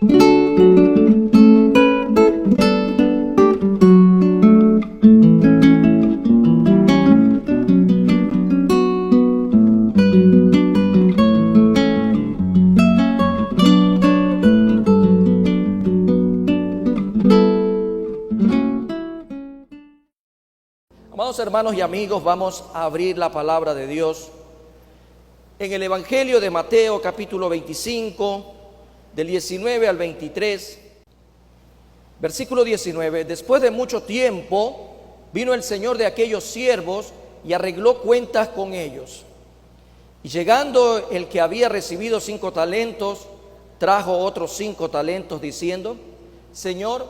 Amados hermanos y amigos, vamos a abrir la palabra de Dios en el Evangelio de Mateo, capítulo 25, del 19 al 23, versículo 19. Después de mucho tiempo vino el señor de aquellos siervos y arregló cuentas con ellos. Y llegando el que había recibido 5 talentos, trajo otros 5 talentos, diciendo: Señor,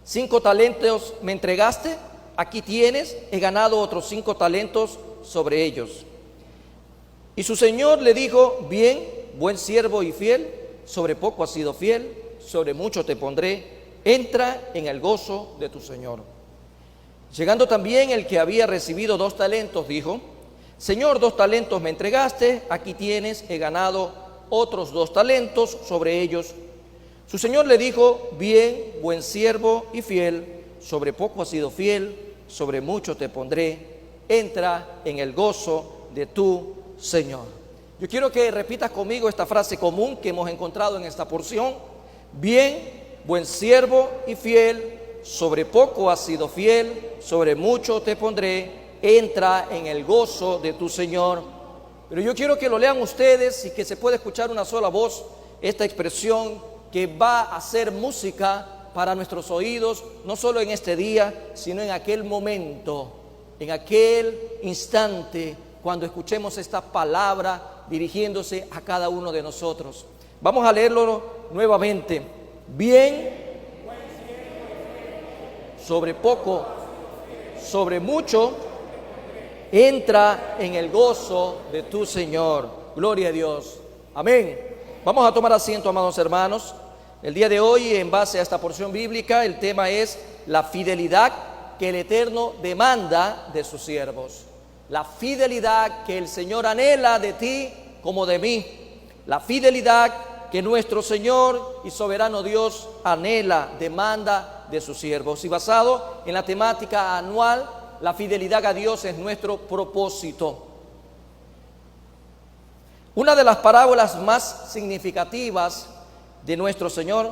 5 talentos me entregaste, aquí tienes, he ganado otros 5 talentos sobre ellos. Y su señor le dijo: bien, buen siervo y fiel, sobre poco has sido fiel, sobre mucho te pondré, entra en el gozo de tu señor. Llegando también el que había recibido 2 talentos, dijo: Señor, 2 talentos me entregaste, aquí tienes, he ganado otros 2 talentos sobre ellos. Su señor le dijo: bien, buen siervo y fiel, sobre poco has sido fiel, sobre mucho te pondré, entra en el gozo de tu Señor. Yo quiero que repitas conmigo esta frase común que hemos encontrado en esta porción: bien, buen siervo y fiel, sobre poco has sido fiel, sobre mucho te pondré, entra en el gozo de tu Señor. Pero yo quiero que lo lean ustedes y que se pueda escuchar una sola voz esta expresión que va a ser música para nuestros oídos, no solo en este día, sino en aquel momento, en aquel instante, cuando escuchemos esta palabra dirigiéndose a cada uno de nosotros. Vamos a leerlo nuevamente. Bien, sobre poco, sobre mucho, entra en el gozo de tu Señor. Gloria a Dios. Amén. Vamos a tomar asiento, amados hermanos. El día de hoy, en base a esta porción bíblica, el tema es la fidelidad que el Eterno demanda de sus siervos. La fidelidad que el Señor anhela de ti como de mí. La fidelidad que nuestro Señor y soberano Dios anhela, demanda de sus siervos. Y basado en la temática anual, la fidelidad a Dios es nuestro propósito. Una de las parábolas más significativas de nuestro Señor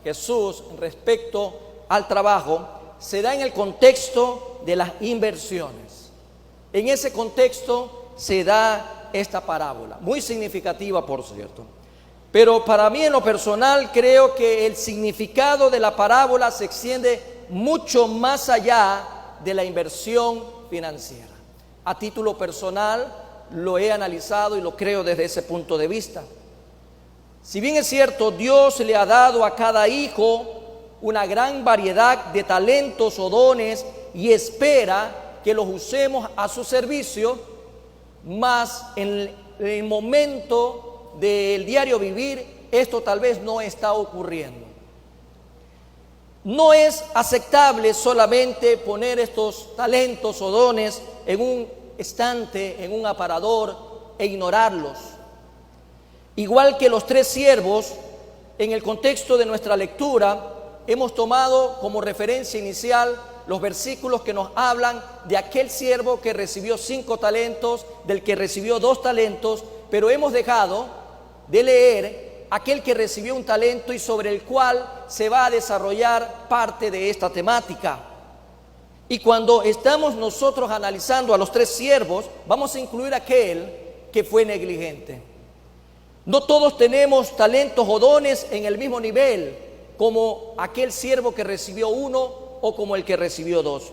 Jesús respecto al trabajo se da en el contexto de las inversiones. En ese contexto se da esta parábola, muy significativa, por cierto. Pero para mí, en lo personal, creo que el significado de la parábola se extiende mucho más allá de la inversión financiera. A título personal lo he analizado y lo creo desde ese punto de vista. Si bien es cierto, Dios le ha dado a cada hijo una gran variedad de talentos o dones y espera que los usemos a su servicio, mas en el momento del diario vivir esto tal vez no está ocurriendo. No es aceptable solamente poner estos talentos o dones en un estante, en un aparador e ignorarlos. Igual que los 3 siervos, en el contexto de nuestra lectura, hemos tomado como referencia inicial los versículos que nos hablan de aquel siervo que recibió 5 talentos, del que recibió 2 talentos, pero hemos dejado de leer aquel que recibió 1 talento y sobre el cual se va a desarrollar parte de esta temática. Y cuando estamos nosotros analizando a los 3 siervos, vamos a incluir aquel que fue negligente. No todos tenemos talentos o dones en el mismo nivel, como aquel siervo que recibió 1 o como el que recibió 2.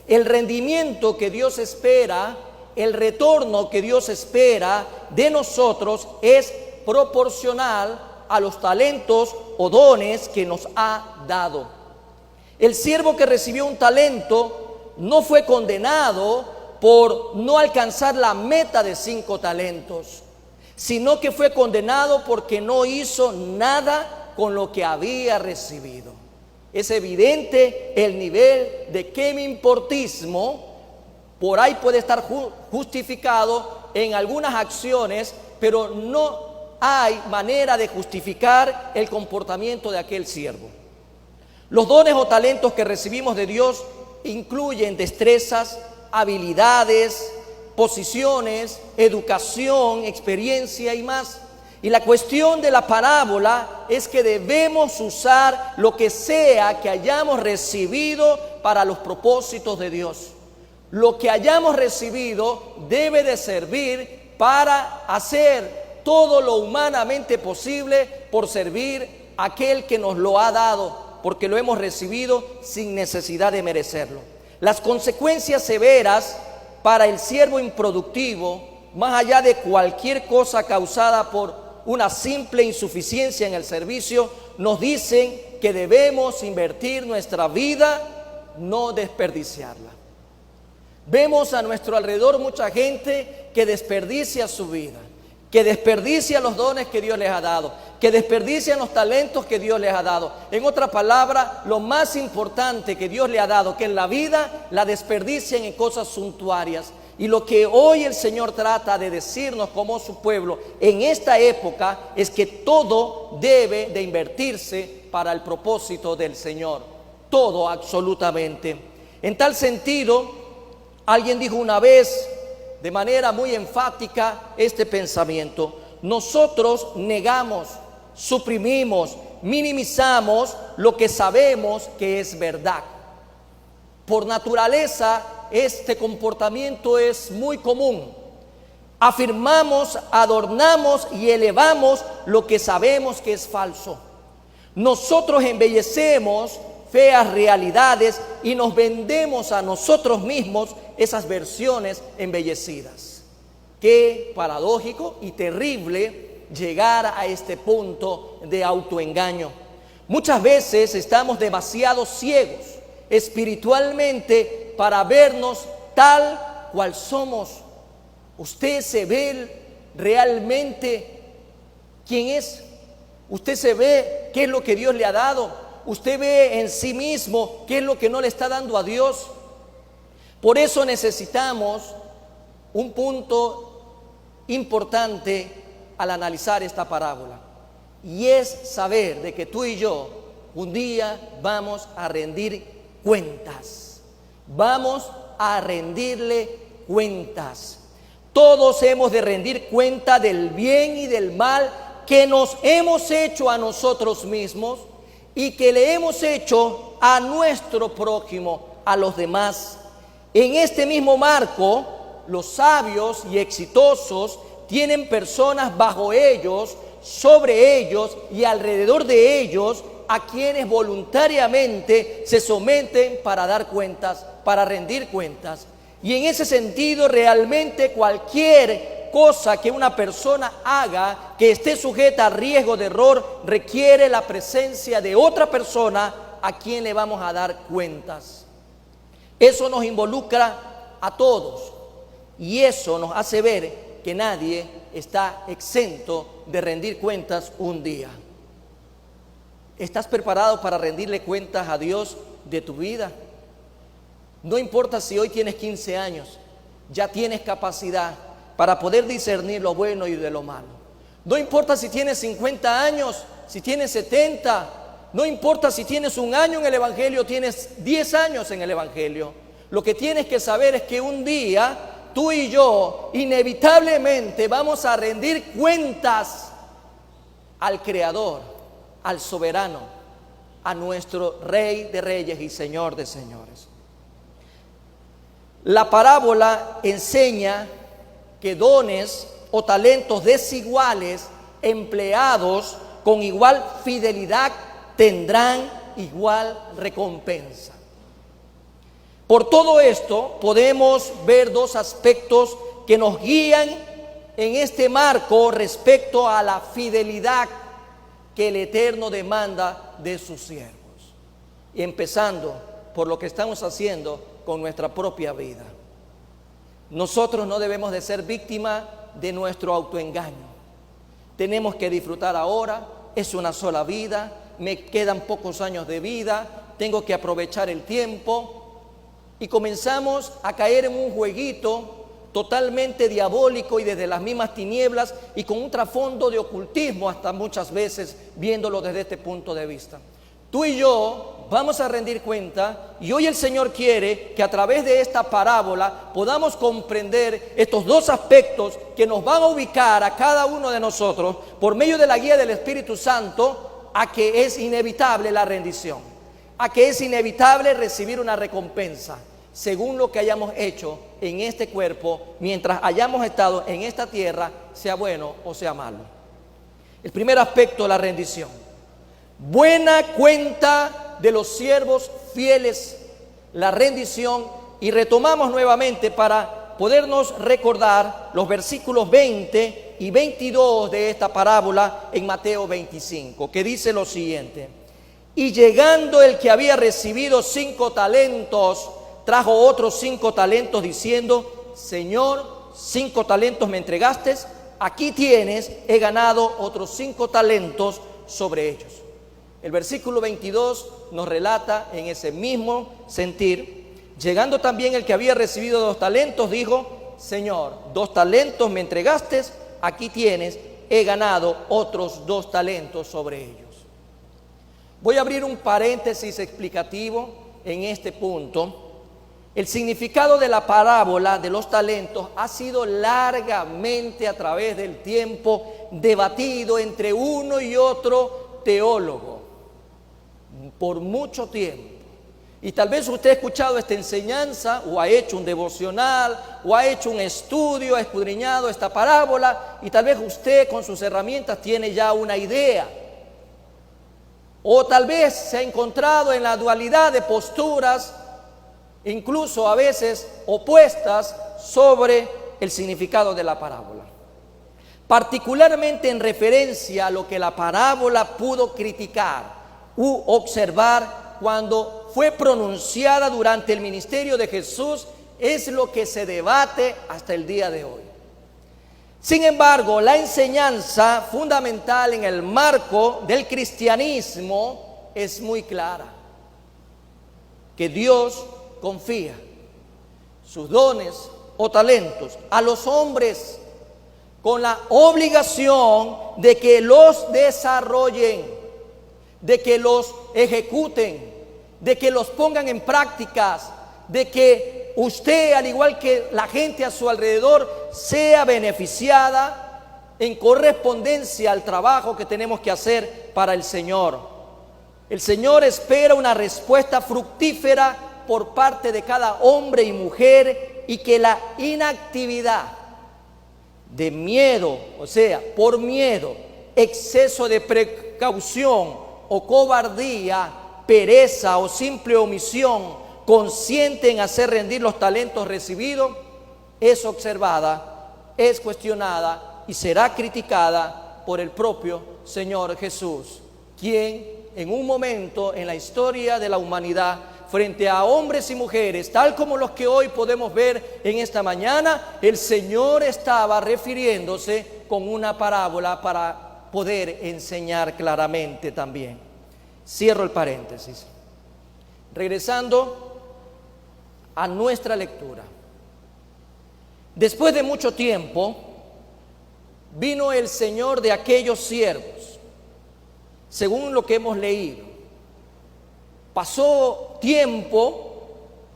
El rendimiento que Dios espera, el retorno que Dios espera de nosotros es proporcional a los talentos o dones que nos ha dado. El siervo que recibió 1 talento no fue condenado por no alcanzar la meta de 5 talentos. Sino que fue condenado porque no hizo nada con lo que había recibido. Es evidente el nivel de quemimportismo, por ahí puede estar justificado en algunas acciones, pero no hay manera de justificar el comportamiento de aquel siervo. Los dones o talentos que recibimos de Dios incluyen destrezas, habilidades, posiciones, educación, experiencia y más. Y la cuestión de la parábola es que debemos usar lo que sea que hayamos recibido para los propósitos de Dios. Lo que hayamos recibido debe de servir para hacer todo lo humanamente posible por servir a aquel que nos lo ha dado, porque lo hemos recibido sin necesidad de merecerlo. Las consecuencias severas para el siervo improductivo, más allá de cualquier cosa causada por una simple insuficiencia en el servicio, nos dicen que debemos invertir nuestra vida, no desperdiciarla. Vemos a nuestro alrededor mucha gente que desperdicia su vida, que desperdicia los dones que Dios les ha dado, que desperdician los talentos que Dios les ha dado. En otra palabra, lo más importante que Dios le ha dado, que en la vida la desperdician en cosas suntuarias. Y lo que hoy el Señor trata de decirnos como su pueblo en esta época es que todo debe de invertirse para el propósito del Señor. Todo, absolutamente. En tal sentido, alguien dijo una vez de manera muy enfática este pensamiento: nosotros negamos, suprimimos, minimizamos lo que sabemos que es verdad. Por naturaleza, este comportamiento es muy común. Afirmamos, adornamos y elevamos lo que sabemos que es falso. Nosotros embellecemos feas realidades y nos vendemos a nosotros mismos esas versiones embellecidas. Qué paradójico y terrible llegar a este punto de autoengaño. Muchas veces estamos demasiado ciegos espiritualmente para vernos tal cual somos. Usted se ve realmente quién es. Usted se ve qué es lo que Dios le ha dado. Usted ve en sí mismo qué es lo que no le está dando a Dios. Por eso necesitamos un punto importante al analizar esta parábola, y es saber de que tú y yo un día vamos a rendir cuentas. Vamos a rendirle cuentas. Todos hemos de rendir cuenta del bien y del mal que nos hemos hecho a nosotros mismos y que le hemos hecho a nuestro prójimo, a los demás. En este mismo marco, los sabios y exitosos tienen personas bajo ellos, sobre ellos y alrededor de ellos, a quienes voluntariamente se someten para dar cuentas, para rendir cuentas. Y en ese sentido, realmente cualquier cosa que una persona haga que esté sujeta a riesgo de error requiere la presencia de otra persona a quien le vamos a dar cuentas. Eso nos involucra a todos y eso nos hace ver que nadie está exento de rendir cuentas un día. ¿Estás preparado para rendirle cuentas a Dios de tu vida? No importa si hoy tienes 15 años, ya tienes capacidad para poder discernir lo bueno y de lo malo. No importa si tienes 50 años, si tienes 70, no importa si tienes un año en el Evangelio, tienes 10 años en el Evangelio. Lo que tienes que saber es que un día tú y yo inevitablemente vamos a rendir cuentas al Creador, al soberano, a nuestro Rey de Reyes y Señor de Señores. La parábola enseña que dones o talentos desiguales empleados con igual fidelidad tendrán igual recompensa. Por todo esto podemos ver dos aspectos que nos guían en este marco respecto a la fidelidad que el Eterno demanda de sus siervos. Y empezando por lo que estamos haciendo con nuestra propia vida. Nosotros no debemos de ser víctimas de nuestro autoengaño. Tenemos que disfrutar ahora, es una sola vida, me quedan pocos años de vida, tengo que aprovechar el tiempo. Y comenzamos a caer en un jueguito totalmente diabólico y desde las mismas tinieblas y con un trasfondo de ocultismo hasta muchas veces viéndolo desde este punto de vista. Tú y yo vamos a rendir cuenta y hoy el Señor quiere que a través de esta parábola podamos comprender estos dos aspectos que nos van a ubicar a cada uno de nosotros por medio de la guía del Espíritu Santo a que es inevitable la rendición, a que es inevitable recibir una recompensa según lo que hayamos hecho en este cuerpo mientras hayamos estado en esta tierra, sea bueno o sea malo. El primer aspecto, la rendición. Buena cuenta de los siervos fieles, la rendición, y retomamos nuevamente para podernos recordar los versículos 20 y 22 de esta parábola en Mateo 25, que dice lo siguiente: y llegando el que había recibido 5 talentos, trajo otros 5 talentos diciendo: Señor, 5 talentos me entregaste, aquí tienes, he ganado otros 5 talentos sobre ellos. El versículo 22 nos relata en ese mismo sentir: llegando también el que había recibido 2 talentos, dijo: Señor, 2 talentos me entregaste, aquí tienes, he ganado otros 2 talentos sobre ellos. Voy a abrir un paréntesis explicativo en este punto. El significado de la parábola de los talentos ha sido largamente a través del tiempo debatido entre uno y otro teólogo por mucho tiempo. Y tal vez usted ha escuchado esta enseñanza o ha hecho un devocional o ha hecho un estudio, ha escudriñado esta parábola y tal vez usted con sus herramientas tiene ya una idea. O tal vez se ha encontrado en la dualidad de posturas, incluso a veces opuestas, sobre el significado de la parábola. Particularmente en referencia a lo que la parábola pudo criticar u observar cuando fue pronunciada durante el ministerio de Jesús, es lo que se debate hasta el día de hoy. Sin embargo, la enseñanza fundamental en el marco del cristianismo es muy clara: que Dios confía sus dones o talentos a los hombres con la obligación de que los desarrollen, de que los ejecuten, de que los pongan en prácticas, de que usted, al igual que la gente a su alrededor, sea beneficiada en correspondencia al trabajo que tenemos que hacer para el Señor. El Señor espera una respuesta fructífera por parte de cada hombre y mujer, y que la inactividad de miedo, o sea, por miedo, exceso de precaución o cobardía, pereza o simple omisión consciente en hacer rendir los talentos recibidos, es observada, es cuestionada y será criticada por el propio Señor Jesús, quien en un momento en la historia de la humanidad, frente a hombres y mujeres, tal como los que hoy podemos ver en esta mañana, el Señor estaba refiriéndose con una parábola para poder enseñar claramente también. Cierro el paréntesis. Regresando a nuestra lectura. Después de mucho tiempo, vino el Señor de aquellos siervos, según lo que hemos leído. Pasó tiempo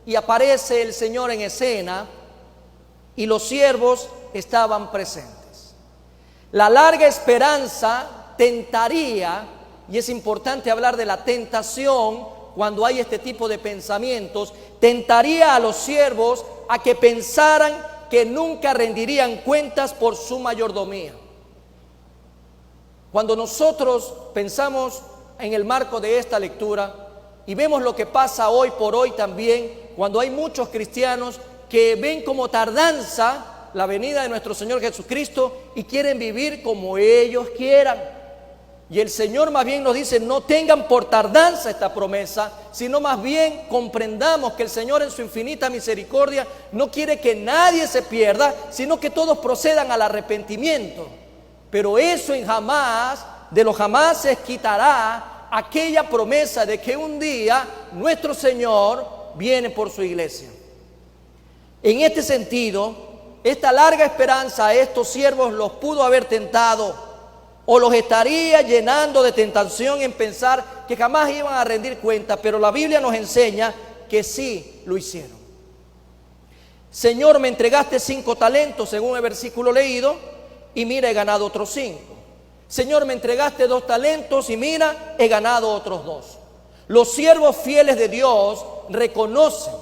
y aparece el Señor en escena y los siervos estaban presentes. La larga esperanza tentaría, y es importante hablar de la tentación cuando hay este tipo de pensamientos, tentaría a los siervos a que pensaran que nunca rendirían cuentas por su mayordomía. Cuando nosotros pensamos en el marco de esta lectura, y vemos lo que pasa hoy por hoy también, cuando hay muchos cristianos que ven como tardanza la venida de nuestro Señor Jesucristo y quieren vivir como ellos quieran. Y el Señor más bien nos dice: no tengan por tardanza esta promesa, sino más bien comprendamos que el Señor en su infinita misericordia no quiere que nadie se pierda, sino que todos procedan al arrepentimiento. Pero eso en jamás, de los jamases, quitará aquella promesa de que un día nuestro Señor viene por su iglesia. En este sentido, esta larga esperanza a estos siervos los pudo haber tentado o los estaría llenando de tentación en pensar que jamás iban a rendir cuenta, pero la Biblia nos enseña que sí lo hicieron. Señor, me entregaste 5 talentos según el versículo leído y mira, he ganado otros 5. Señor, me entregaste 2 talentos y mira, he ganado otros 2. Los siervos fieles de Dios reconocen,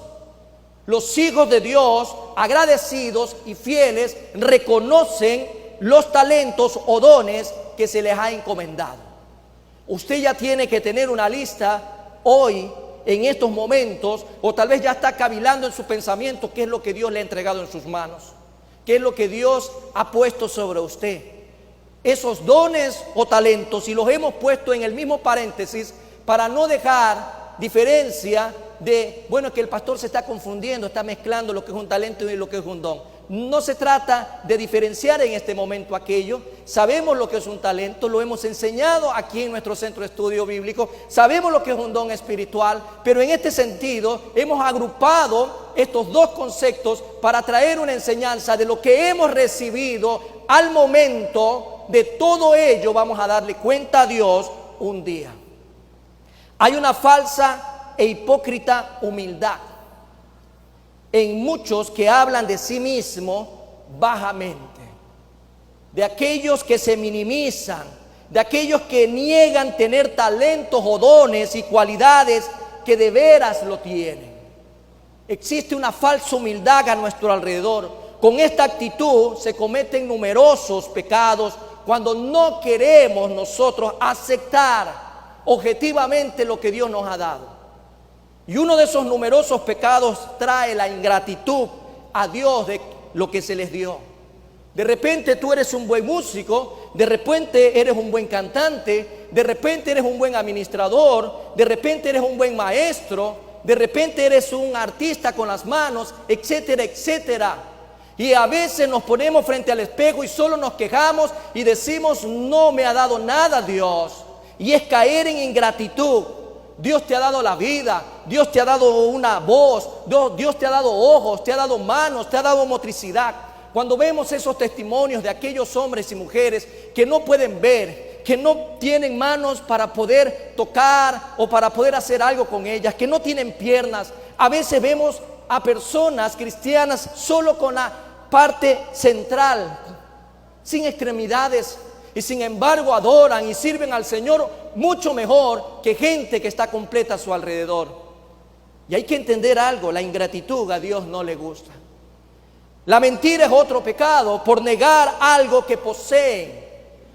los hijos de Dios agradecidos y fieles reconocen los talentos o dones que se les ha encomendado. Usted ya tiene que tener una lista hoy, en estos momentos, o tal vez ya está cavilando en su pensamiento qué es lo que Dios le ha entregado en sus manos, qué es lo que Dios ha puesto sobre usted. Esos dones o talentos, y los hemos puesto en el mismo paréntesis para no dejar diferencia de, bueno, que el pastor se está confundiendo, está mezclando lo que es un talento y lo que es un don. No se trata de diferenciar en este momento aquello. Sabemos lo que es un talento, lo hemos enseñado aquí en nuestro centro de estudio bíblico, sabemos lo que es un don espiritual, pero en este sentido hemos agrupado estos dos conceptos para traer una enseñanza de lo que hemos recibido. Al momento de todo ello vamos a darle cuenta a Dios un día. Hay una falsa e hipócrita humildad en muchos que hablan de sí mismos bajamente, de aquellos que se minimizan, de aquellos que niegan tener talentos o dones y cualidades que de veras lo tienen. Existe una falsa humildad a nuestro alrededor. Con esta actitud se cometen numerosos pecados cuando no queremos nosotros aceptar objetivamente lo que Dios nos ha dado. Y uno de esos numerosos pecados trae la ingratitud a Dios de lo que se les dio. De repente tú eres un buen músico, de repente eres un buen cantante, de repente eres un buen administrador, de repente eres un buen maestro, de repente eres un artista con las manos, etcétera, etcétera. Y a veces nos ponemos frente al espejo y solo nos quejamos y decimos, no me ha dado nada Dios. Y es caer en ingratitud. Dios te ha dado la vida, Dios te ha dado una voz, Dios te ha dado ojos, te ha dado manos, te ha dado motricidad. Cuando vemos esos testimonios de aquellos hombres y mujeres que no pueden ver, que no tienen manos para poder tocar o para poder hacer algo con ellas, que no tienen piernas, a veces vemos a personas cristianas solo con la parte central, sin extremidades, y sin embargo adoran y sirven al Señor mucho mejor que gente que está completa a su alrededor. Y hay que entender algo, la ingratitud a Dios no le gusta. La mentira es otro pecado por negar algo que poseen.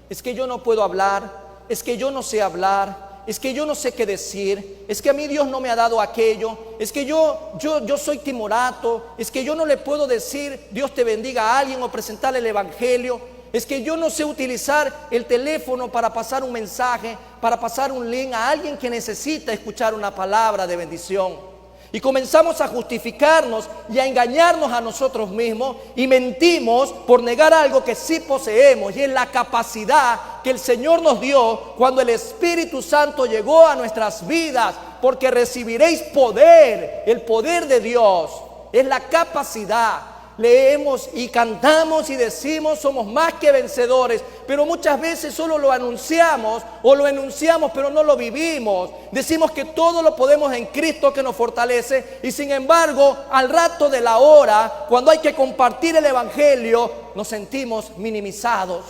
Es que yo no puedo hablar, es que yo no sé hablar, es que yo no sé qué decir, es que a mí Dios no me ha dado aquello, es que yo soy timorato, es que yo no le puedo decir Dios te bendiga a alguien o presentarle el evangelio. Es que yo no sé utilizar el teléfono para pasar un mensaje, para pasar un link a alguien que necesita escuchar una palabra de bendición. Y comenzamos a justificarnos y a engañarnos a nosotros mismos y mentimos por negar algo que sí poseemos, y es la capacidad que el Señor nos dio cuando el Espíritu Santo llegó a nuestras vidas, porque recibiréis poder. El poder de Dios es la capacidad. Leemos y cantamos y decimos somos más que vencedores, pero muchas veces solo lo anunciamos o lo enunciamos pero no lo vivimos. Decimos que todo lo podemos en Cristo que nos fortalece, y sin embargo al rato de la hora, cuando hay que compartir el evangelio, nos sentimos minimizados.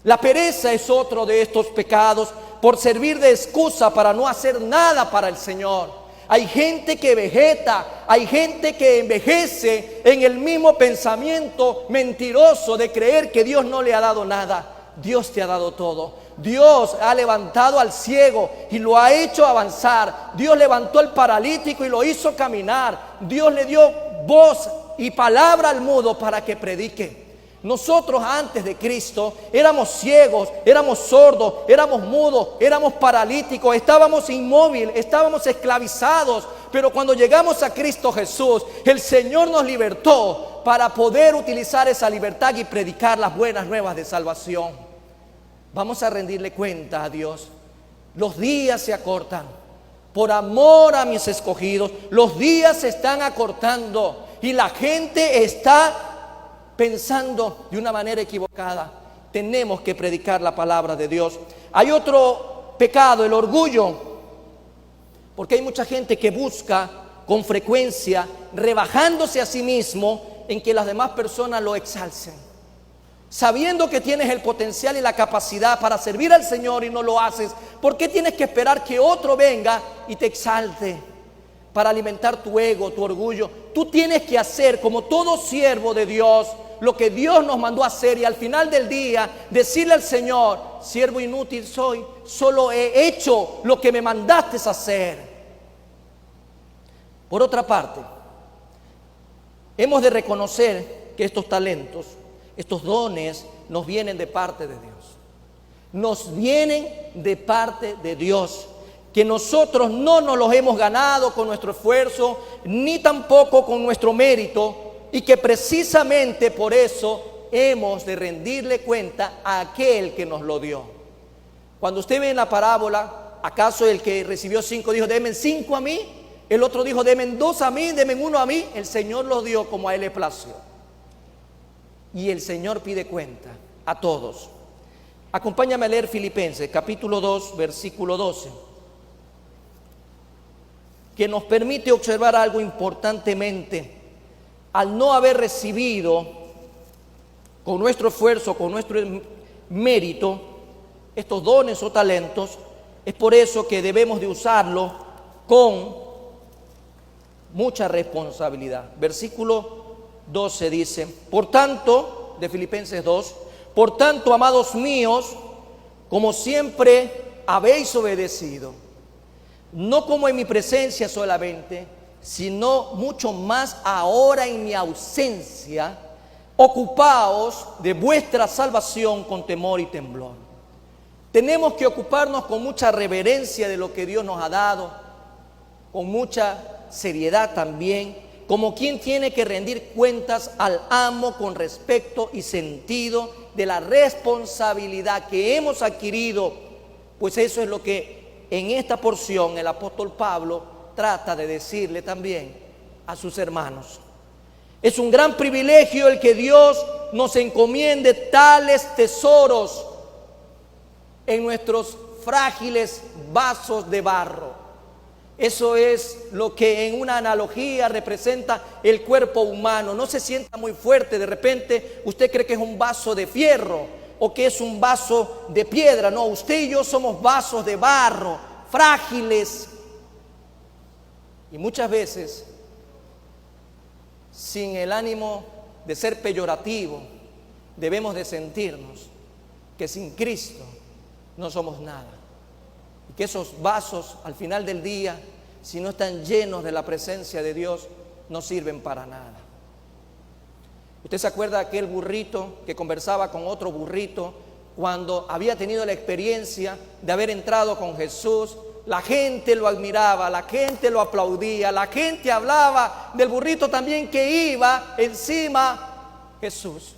La pereza es otro de estos pecados por servir de excusa para no hacer nada para el Señor. Hay gente que vegeta, hay gente que envejece en el mismo pensamiento mentiroso de creer que Dios no le ha dado nada. Dios te ha dado todo. Dios ha levantado al ciego y lo ha hecho avanzar. Dios levantó al paralítico y lo hizo caminar. Dios le dio voz y palabra al mudo para que predique. Nosotros antes de Cristo éramos ciegos, éramos sordos, éramos mudos, éramos paralíticos, estábamos inmóviles, estábamos esclavizados. Pero cuando llegamos a Cristo Jesús, el Señor nos libertó para poder utilizar esa libertad y predicar las buenas nuevas de salvación. Vamos a rendirle cuenta a Dios. Los días se acortan. Por amor a mis escogidos, los días se están acortando. y la gente está pensando de una manera equivocada. Tenemos que predicar la palabra de Dios. Hay otro pecado, el orgullo, porque hay mucha gente que busca con frecuencia, rebajándose a sí mismo, en que las demás personas lo exalcen, sabiendo que tienes el potencial y la capacidad para servir al Señor y no lo haces. ¿Por qué tienes que esperar que otro venga y te exalte para alimentar tu ego, tu orgullo? Tú tienes que hacer, como todo siervo de Dios, lo que Dios nos mandó a hacer, y al final del día decirle al Señor: siervo inútil soy, solo he hecho lo que me mandaste a hacer. Por otra parte, hemos de reconocer que estos talentos, estos dones, nos vienen de parte de Dios. Nos vienen de parte de Dios, que nosotros no nos los hemos ganado con nuestro esfuerzo, ni tampoco con nuestro mérito, y que precisamente por eso hemos de rendirle cuenta a aquel que nos lo dio. Cuando usted ve en la parábola, ¿acaso el que recibió 5 dijo: denme 5 a mí? El otro dijo: denme 2 a mí, denme 1 a mí. El Señor los dio como a él le plació. Y el Señor pide cuenta a todos. Acompáñame a leer Filipenses capítulo 2, versículo 12, que nos permite observar algo importantemente. Al no haber recibido con nuestro esfuerzo, con nuestro mérito, estos dones o talentos, es por eso que debemos de usarlos con mucha responsabilidad. Versículo 12 dice: por tanto, de Filipenses 2, por tanto, amados míos, como siempre habéis obedecido, no como en mi presencia solamente, sino mucho más ahora en mi ausencia, ocupaos de vuestra salvación con temor y temblor. Tenemos que ocuparnos con mucha reverencia de lo que Dios nos ha dado, con mucha seriedad también, como quien tiene que rendir cuentas al amo con respeto y sentido de la responsabilidad que hemos adquirido. Pues eso es lo que en esta porción el apóstol Pablo trata de decirle también a sus hermanos. Es un gran privilegio el que Dios nos encomiende tales tesoros en nuestros frágiles vasos de barro. Eso es lo que en una analogía representa el cuerpo humano. No se sienta muy fuerte, de repente usted cree que es un vaso de fierro o que es un vaso de piedra. No, usted y yo somos vasos de barro, frágiles. Y muchas veces, sin el ánimo de ser peyorativo, debemos de sentirnos que sin Cristo no somos nada. Y que esos vasos al final del día, si no están llenos de la presencia de Dios, no sirven para nada. ¿Usted se acuerda de aquel burrito que conversaba con otro burrito cuando había tenido la experiencia de haber entrado con Jesús? La gente lo admiraba, la gente lo aplaudía, la gente hablaba del burrito también que iba encima Jesús.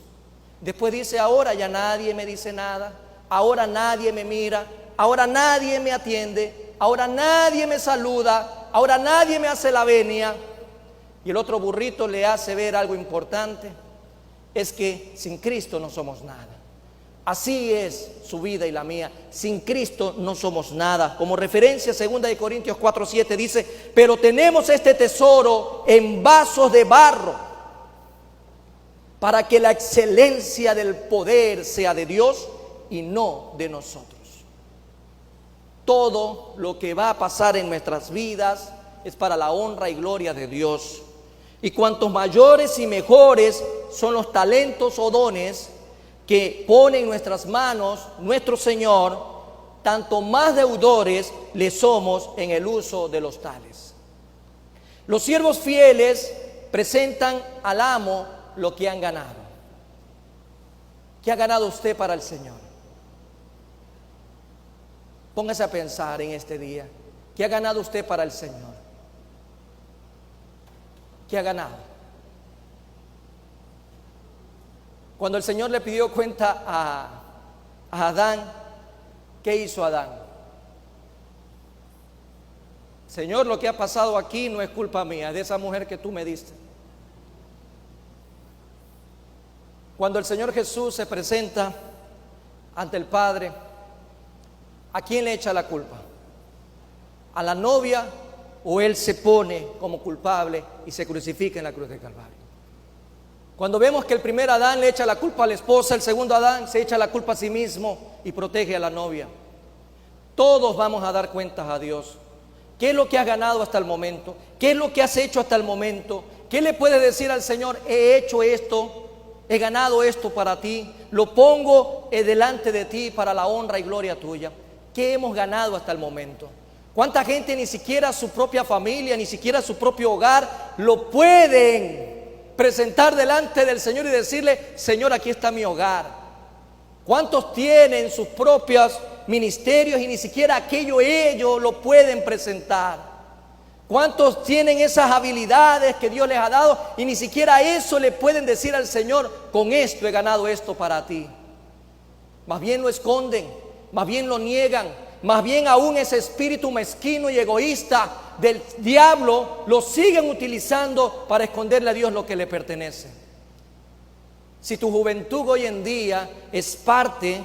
Después dice: ahora ya nadie me dice nada, ahora nadie me mira, ahora nadie me atiende, ahora nadie me saluda, ahora nadie me hace la venia. Y el otro burrito le hace ver algo importante: es que sin Cristo no somos nada. Así es su vida y la mía. Sin Cristo no somos nada. Como referencia, 2 Corintios 4:7 dice: pero tenemos este tesoro en vasos de barro, para que la excelencia del poder sea de Dios y no de nosotros. Todo lo que va a pasar en nuestras vidas es para la honra y gloria de Dios. Y cuantos mayores y mejores son los talentos o dones que pone en nuestras manos nuestro Señor, tanto más deudores le somos en el uso de los tales. Los siervos fieles presentan al amo lo que han ganado. ¿Qué ha ganado usted para el Señor? Póngase a pensar en este día. ¿Qué ha ganado usted para el Señor? ¿Qué ha ganado? Cuando el Señor le pidió cuenta a Adán, ¿qué hizo Adán? Señor, lo que ha pasado aquí no es culpa mía, es de esa mujer que tú me diste. Cuando el Señor Jesús se presenta ante el Padre, ¿a quién le echa la culpa? ¿A la novia o Él se pone como culpable y se crucifica en la cruz del Calvario? Cuando vemos que el primer Adán le echa la culpa a la esposa, el segundo Adán se echa la culpa a sí mismo y protege a la novia. Todos vamos a dar cuentas a Dios. ¿Qué es lo que has ganado hasta el momento? ¿Qué es lo que has hecho hasta el momento? ¿Qué le puedes decir al Señor? He hecho esto, he ganado esto para ti, lo pongo delante de ti para la honra y gloria tuya. ¿Qué hemos ganado hasta el momento? ¿Cuánta gente ni siquiera su propia familia, ni siquiera su propio hogar lo pueden presentar delante del Señor y decirle: Señor, aquí está mi hogar? ¿Cuántos tienen sus propios ministerios y ni siquiera aquello ellos lo pueden presentar? ¿Cuántos tienen esas habilidades que Dios les ha dado y ni siquiera eso le pueden decir al Señor: con esto he ganado esto para ti? Más bien lo esconden, más bien lo niegan, más bien aún ese espíritu mezquino y egoísta del diablo lo siguen utilizando para esconderle a Dios lo que le pertenece. Si tu juventud hoy en día es parte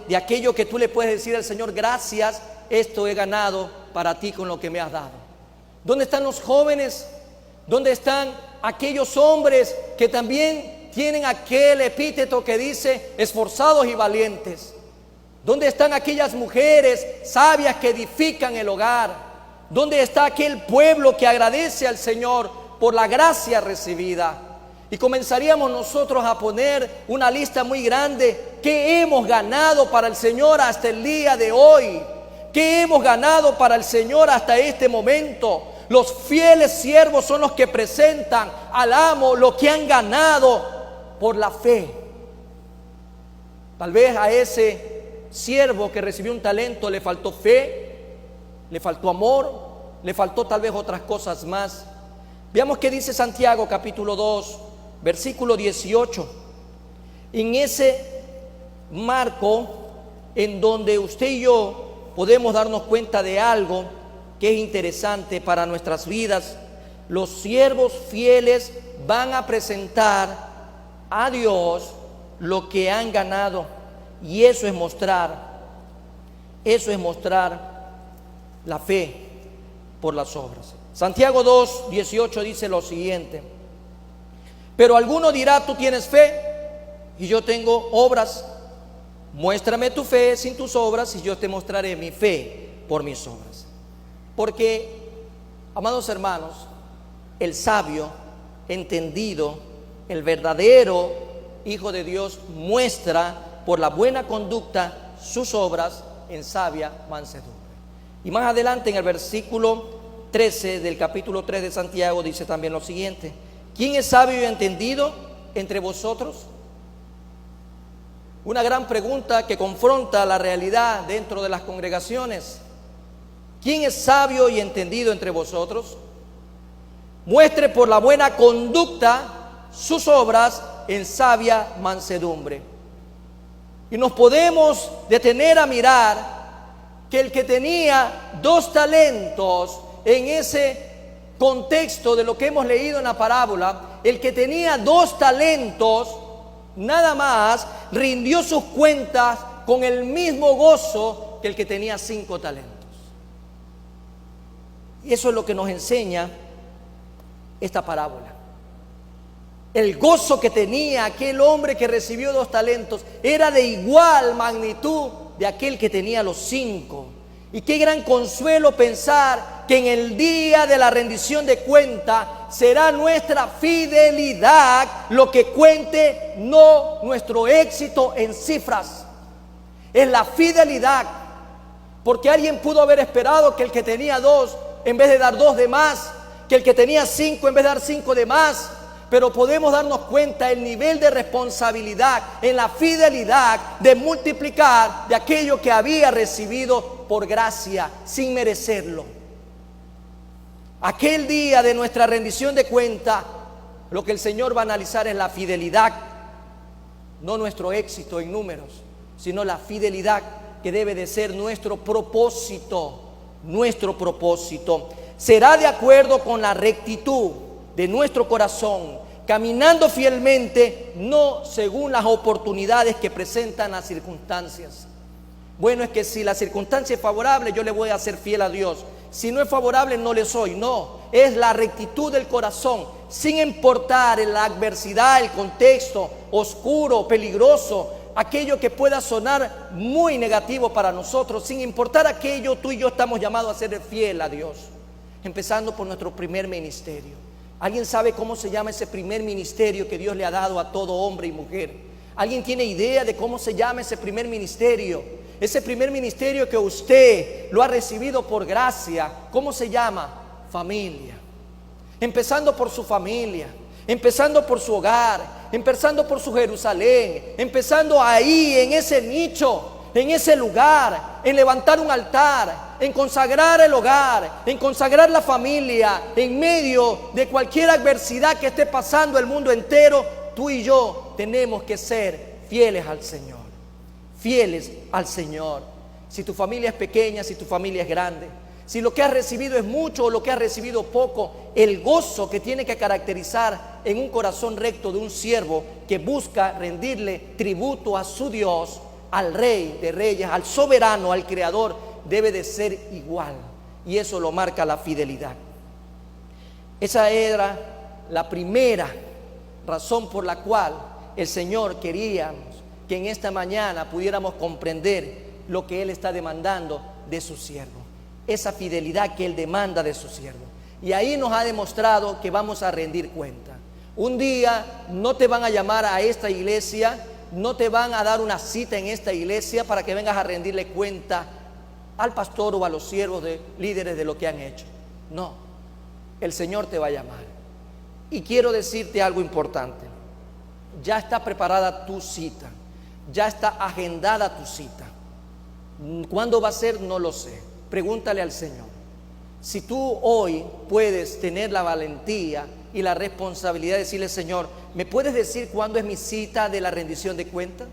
de aquello que tú le puedes decir al Señor: gracias, esto he ganado para ti con lo que me has dado. ¿Dónde están los jóvenes? ¿Dónde están aquellos hombres que también tienen aquel epíteto que dice esforzados y valientes? ¿Dónde están aquellas mujeres sabias que edifican el hogar? ¿Dónde está aquel pueblo que agradece al Señor por la gracia recibida? Y comenzaríamos nosotros a poner una lista muy grande. ¿Qué hemos ganado para el Señor hasta el día de hoy? ¿Qué hemos ganado para el Señor hasta este momento? Los fieles siervos son los que presentan al amo lo que han ganado por la fe. Tal vez a ese siervo que recibió un talento le faltó fe, le faltó amor, le faltó tal vez otras cosas más. Veamos qué dice Santiago capítulo 2, versículo 18. En ese marco en donde usted y yo podemos darnos cuenta de algo que es interesante para nuestras vidas. Los siervos fieles van a presentar a Dios lo que han ganado, y eso es mostrar la fe por las obras. Santiago 2, 18 dice lo siguiente: pero alguno dirá: tú tienes fe y yo tengo obras. Muéstrame tu fe sin tus obras y yo te mostraré mi fe por mis obras. Porque, amados hermanos, el sabio, entendido, el verdadero Hijo de Dios muestra por la buena conducta sus obras en sabia mansedumbre. Y más adelante en el versículo 13 del capítulo 3 de Santiago dice también lo siguiente: ¿quién es sabio y entendido entre vosotros? Una gran pregunta que confronta la realidad dentro de las congregaciones. ¿Quién es sabio y entendido entre vosotros? Muestre por la buena conducta sus obras en sabia mansedumbre. Y nos podemos detener a mirar que el que tenía 2 talentos en ese contexto de lo que hemos leído en la parábola, el que tenía 2 talentos nada más rindió sus cuentas con el mismo gozo que el que tenía 5 talentos. Y eso es lo que nos enseña esta parábola. El gozo que tenía aquel hombre que recibió 2 talentos era de igual magnitud de aquel que tenía los 5. Y qué gran consuelo pensar que en el día de la rendición de cuenta será nuestra fidelidad lo que cuente, no nuestro éxito en cifras. Es la fidelidad, porque alguien pudo haber esperado que el que tenía 2 en vez de dar 2 de más, que el que tenía 5 en vez de dar 5 de más. Pero podemos darnos cuenta el nivel de responsabilidad en la fidelidad de multiplicar de aquello que había recibido por gracia, sin merecerlo. Aquel día de nuestra rendición de cuenta, lo que el Señor va a analizar es la fidelidad, no nuestro éxito en números, sino la fidelidad que debe de ser nuestro propósito. Nuestro propósito será de acuerdo con la rectitud de nuestro corazón, caminando fielmente, no según las oportunidades que presentan las circunstancias. Bueno, es que si la circunstancia es favorable, yo le voy a ser fiel a Dios. Si no es favorable, no le soy. No, es la rectitud del corazón, sin importar la adversidad, el contexto oscuro, peligroso, aquello que pueda sonar muy negativo para nosotros. Sin importar aquello, tú y yo estamos llamados a ser fiel a Dios, empezando por nuestro primer ministerio. ¿Alguien sabe cómo se llama ese primer ministerio que Dios le ha dado a todo hombre y mujer? ¿Alguien tiene idea de cómo se llama ese primer ministerio? Ese primer ministerio que usted lo ha recibido por gracia, ¿cómo se llama? Familia. Empezando por su familia, empezando por su hogar, empezando por su Jerusalén, empezando ahí en ese nicho, en ese lugar, en levantar un altar, en consagrar el hogar, en consagrar la familia, en medio de cualquier adversidad que esté pasando el mundo entero. Tú y yo tenemos que ser fieles al Señor. Fieles al Señor. Si tu familia es pequeña, si tu familia es grande, si lo que has recibido es mucho o lo que has recibido poco, el gozo que tiene que caracterizar en un corazón recto de un siervo que busca rendirle tributo a su Dios, al Rey de Reyes, al soberano, al Creador, debe de ser igual. Y eso lo marca la fidelidad. Esa era la primera razón por la cual el Señor quería que en esta mañana pudiéramos comprender lo que Él está demandando de su siervo, esa fidelidad que Él demanda de su siervo. Y ahí nos ha demostrado que vamos a rendir cuenta. Un día no te van a llamar a esta iglesia, no te van a dar una cita en esta iglesia para que vengas a rendirle cuenta al pastor o a los siervos de líderes de lo que han hecho. No, el Señor te va a llamar. Y quiero decirte algo importante. Ya está preparada tu cita. Ya está agendada tu cita. ¿Cuándo va a ser? No lo sé. Pregúntale al Señor. Si tú hoy puedes tener la valentía y la responsabilidad de decirle: Señor, ¿me puedes decir cuándo es mi cita de la rendición de cuentas?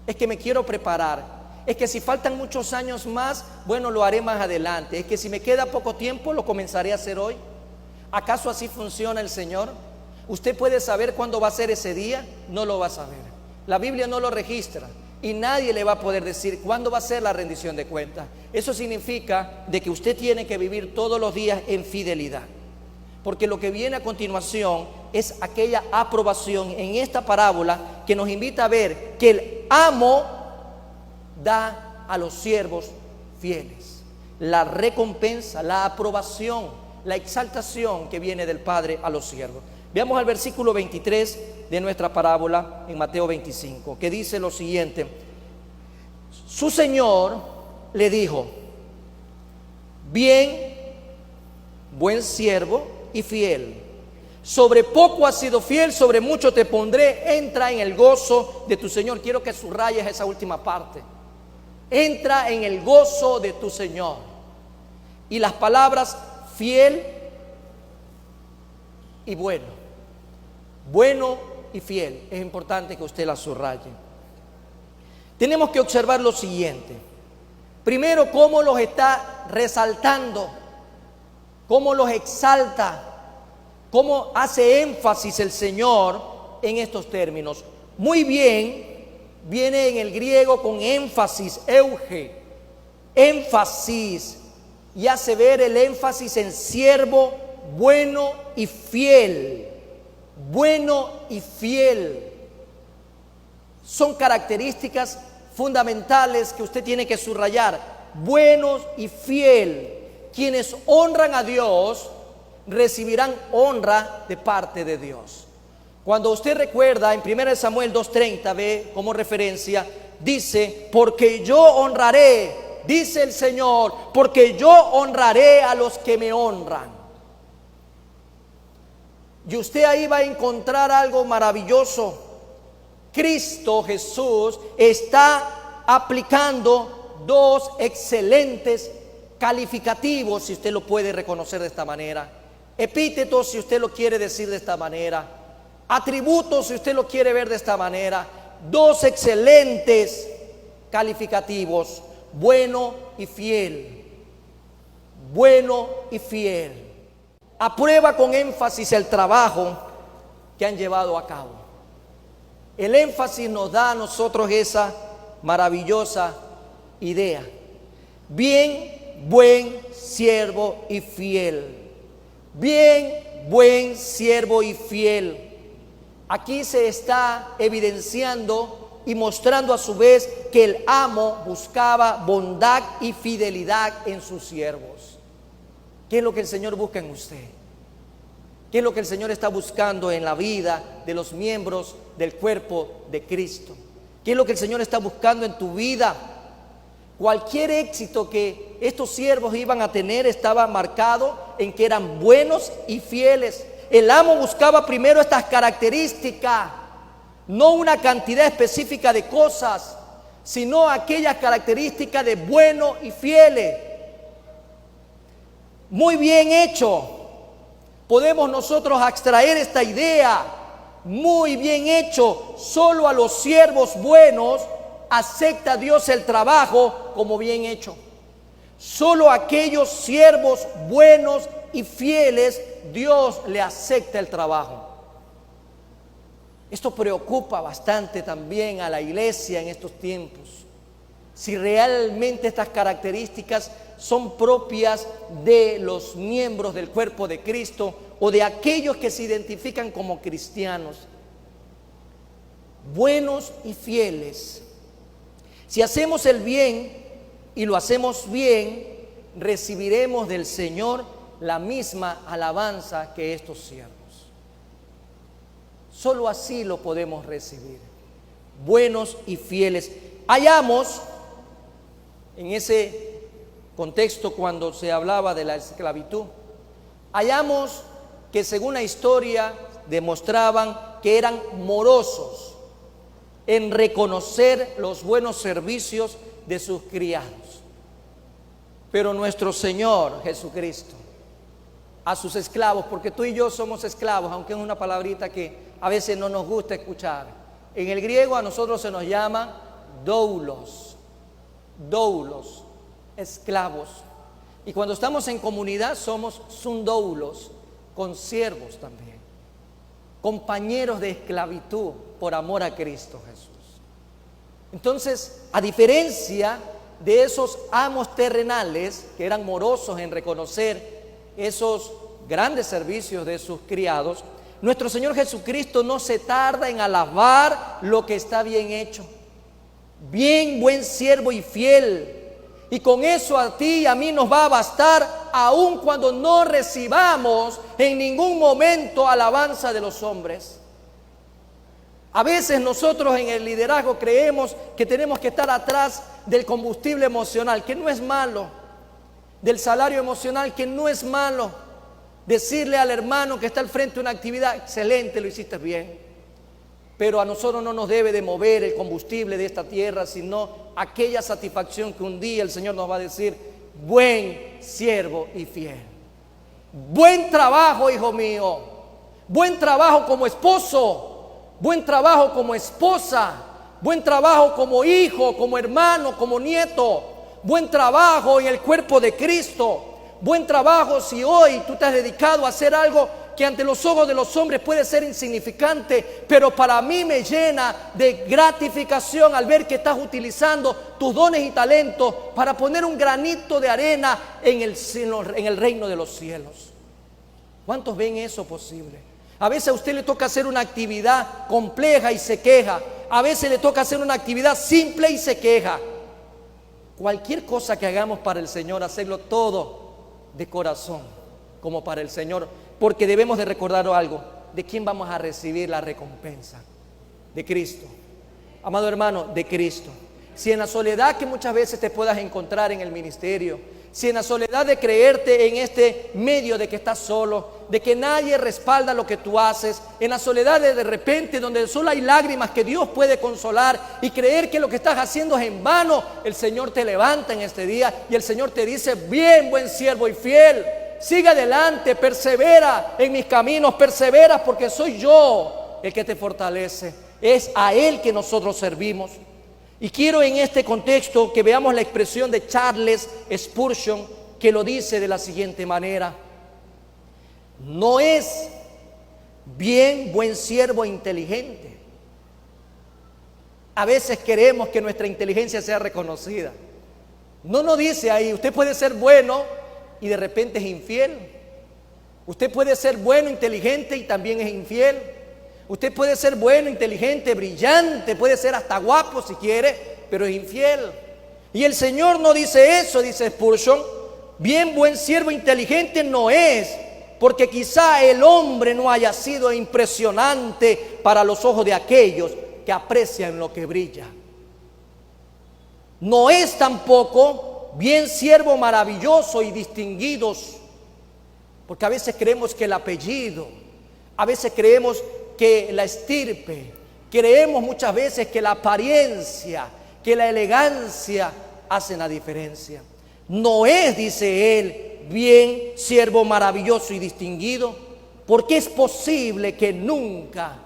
Es que me quiero preparar. Es que si faltan muchos años más, bueno, lo haré más adelante. Es que si me queda poco tiempo, lo comenzaré a hacer hoy. ¿Acaso así funciona el Señor? ¿Usted puede saber cuándo va a ser ese día? No lo va a saber. La Biblia no lo registra y nadie le va a poder decir cuándo va a ser la rendición de cuentas. Eso significa de que usted tiene que vivir todos los días en fidelidad, porque lo que viene a continuación es aquella aprobación en esta parábola que nos invita a ver que el amo da a los siervos fieles la recompensa, la aprobación, la exaltación que viene del Padre a los siervos. Veamos al versículo 23 de nuestra parábola en Mateo 25, que dice lo siguiente: su Señor le dijo: bien, buen siervo y fiel, sobre poco has sido fiel, sobre mucho te pondré, entra en el gozo de tu Señor. Quiero que subrayes esa última parte: entra en el gozo de tu Señor. Y las palabras fiel y bueno, bueno y fiel, es importante que usted las subraye. Tenemos que observar lo siguiente. Primero, cómo los está resaltando, cómo los exalta, cómo hace énfasis el Señor en estos términos. Muy bien, viene en el griego con énfasis, euge, énfasis, y hace ver el énfasis en siervo bueno y fiel. Bueno y fiel son características fundamentales que usted tiene que subrayar. Buenos y fiel. Quienes honran a Dios recibirán honra de parte de Dios. Cuando usted recuerda en 1 Samuel 2:30, ve como referencia, dice: porque yo honraré, dice el Señor, porque yo honraré a los que me honran. Y usted ahí va a encontrar algo maravilloso. Cristo Jesús está aplicando dos excelentes calificativos, si usted lo puede reconocer de esta manera, epítetos, si usted lo quiere decir de esta manera, atributos, si usted lo quiere ver de esta manera. Dos excelentes calificativos: bueno y fiel. Bueno y fiel. Aprueba con énfasis el trabajo que han llevado a cabo. El énfasis nos da a nosotros esa maravillosa idea. Bien, buen siervo y fiel. Bien, buen siervo y fiel. Aquí se está evidenciando y mostrando a su vez que el amo buscaba bondad y fidelidad en sus siervos. ¿Qué es lo que el Señor busca en usted? ¿Qué es lo que el Señor está buscando en la vida de los miembros del cuerpo de Cristo? ¿Qué es lo que el Señor está buscando en tu vida? Cualquier éxito que estos siervos iban a tener estaba marcado en que eran buenos y fieles. El amo buscaba primero estas características, no una cantidad específica de cosas, sino aquellas características de bueno y fieles. Muy bien hecho. Podemos nosotros extraer esta idea. Muy bien hecho. Solo a los siervos buenos acepta Dios el trabajo como bien hecho. Solo a aquellos siervos buenos y fieles Dios le acepta el trabajo. Esto preocupa bastante también a la iglesia en estos tiempos. Si realmente estas características son propias de los miembros del cuerpo de Cristo o de aquellos que se identifican como cristianos. Buenos y fieles. Si hacemos el bien y lo hacemos bien, recibiremos del Señor la misma alabanza que estos siervos. Solo así lo podemos recibir. Buenos y fieles. Hallamos en ese contexto cuando se hablaba de la esclavitud, hallamos que según la historia demostraban que eran morosos en reconocer los buenos servicios de sus criados. Pero nuestro Señor Jesucristo a sus esclavos, porque tú y yo somos esclavos, aunque es una palabrita que a veces no nos gusta escuchar. En el griego a nosotros se nos llama doulos, esclavos. Y cuando estamos en comunidad somos sundoulos, consiervos también, compañeros de esclavitud por amor a Cristo Jesús. Entonces, a diferencia de esos amos terrenales que eran morosos en reconocer esos grandes servicios de sus criados, nuestro Señor Jesucristo no se tarda en alabar lo que está bien hecho. Bien, buen siervo y fiel. Y con eso a ti y a mí nos va a bastar, aun cuando no recibamos en ningún momento alabanza de los hombres. A veces nosotros en el liderazgo creemos que tenemos que estar atrás del combustible emocional, que no es malo, del salario emocional, que no es malo. Decirle al hermano que está al frente de una actividad, excelente, lo hiciste bien. Pero a nosotros no nos debe de mover el combustible de esta tierra, sino aquella satisfacción que un día el Señor nos va a decir: buen siervo y fiel. Buen trabajo, hijo mío. Buen trabajo como esposo. Buen trabajo como esposa. Buen trabajo como hijo, como hermano, como nieto. Buen trabajo en el cuerpo de Cristo. Buen trabajo si hoy tú te has dedicado a hacer algo que ante los ojos de los hombres puede ser insignificante, pero para mí me llena de gratificación al ver que estás utilizando tus dones y talentos para poner un granito de arena en el reino de los cielos. ¿Cuántos ven eso posible? A veces a usted le toca hacer una actividad compleja y se queja. A veces le toca hacer una actividad simple y se queja. Cualquier cosa que hagamos para el Señor, hacerlo todo de corazón, como para el Señor, porque debemos de recordar algo: ¿de quién vamos a recibir la recompensa? De Cristo. Amado hermano, de Cristo. Si en la soledad que muchas veces te puedas encontrar en el ministerio, si en la soledad de creerte en este medio de que estás solo, de que nadie respalda lo que tú haces, en la soledad de repente donde solo hay lágrimas que Dios puede consolar y creer que lo que estás haciendo es en vano, el Señor te levanta en este día y el Señor te dice: bien, buen siervo y fiel, sigue adelante, persevera en mis caminos, persevera porque soy yo el que te fortalece. Es a Él que nosotros servimos. Y quiero en este contexto que veamos la expresión de Charles Spurgeon, que lo dice de la siguiente manera: no es bien, buen siervo inteligente. A veces queremos que nuestra inteligencia sea reconocida. No nos dice ahí, usted puede ser bueno y de repente es infiel. Usted puede ser bueno, inteligente y también es infiel. Usted puede ser bueno, inteligente, brillante, puede ser hasta guapo si quiere, pero es infiel. Y el Señor no dice eso, dice Spurgeon, bien, buen siervo inteligente no es, porque quizá el hombre no haya sido impresionante para los ojos de aquellos que aprecian lo que brilla. No es tampoco bien siervo maravilloso y distinguidos, porque a veces creemos que el apellido, a veces creemos que la estirpe, creemos muchas veces que la apariencia, que la elegancia hacen la diferencia. No es, dice él, bien siervo maravilloso y distinguido, porque es posible que nunca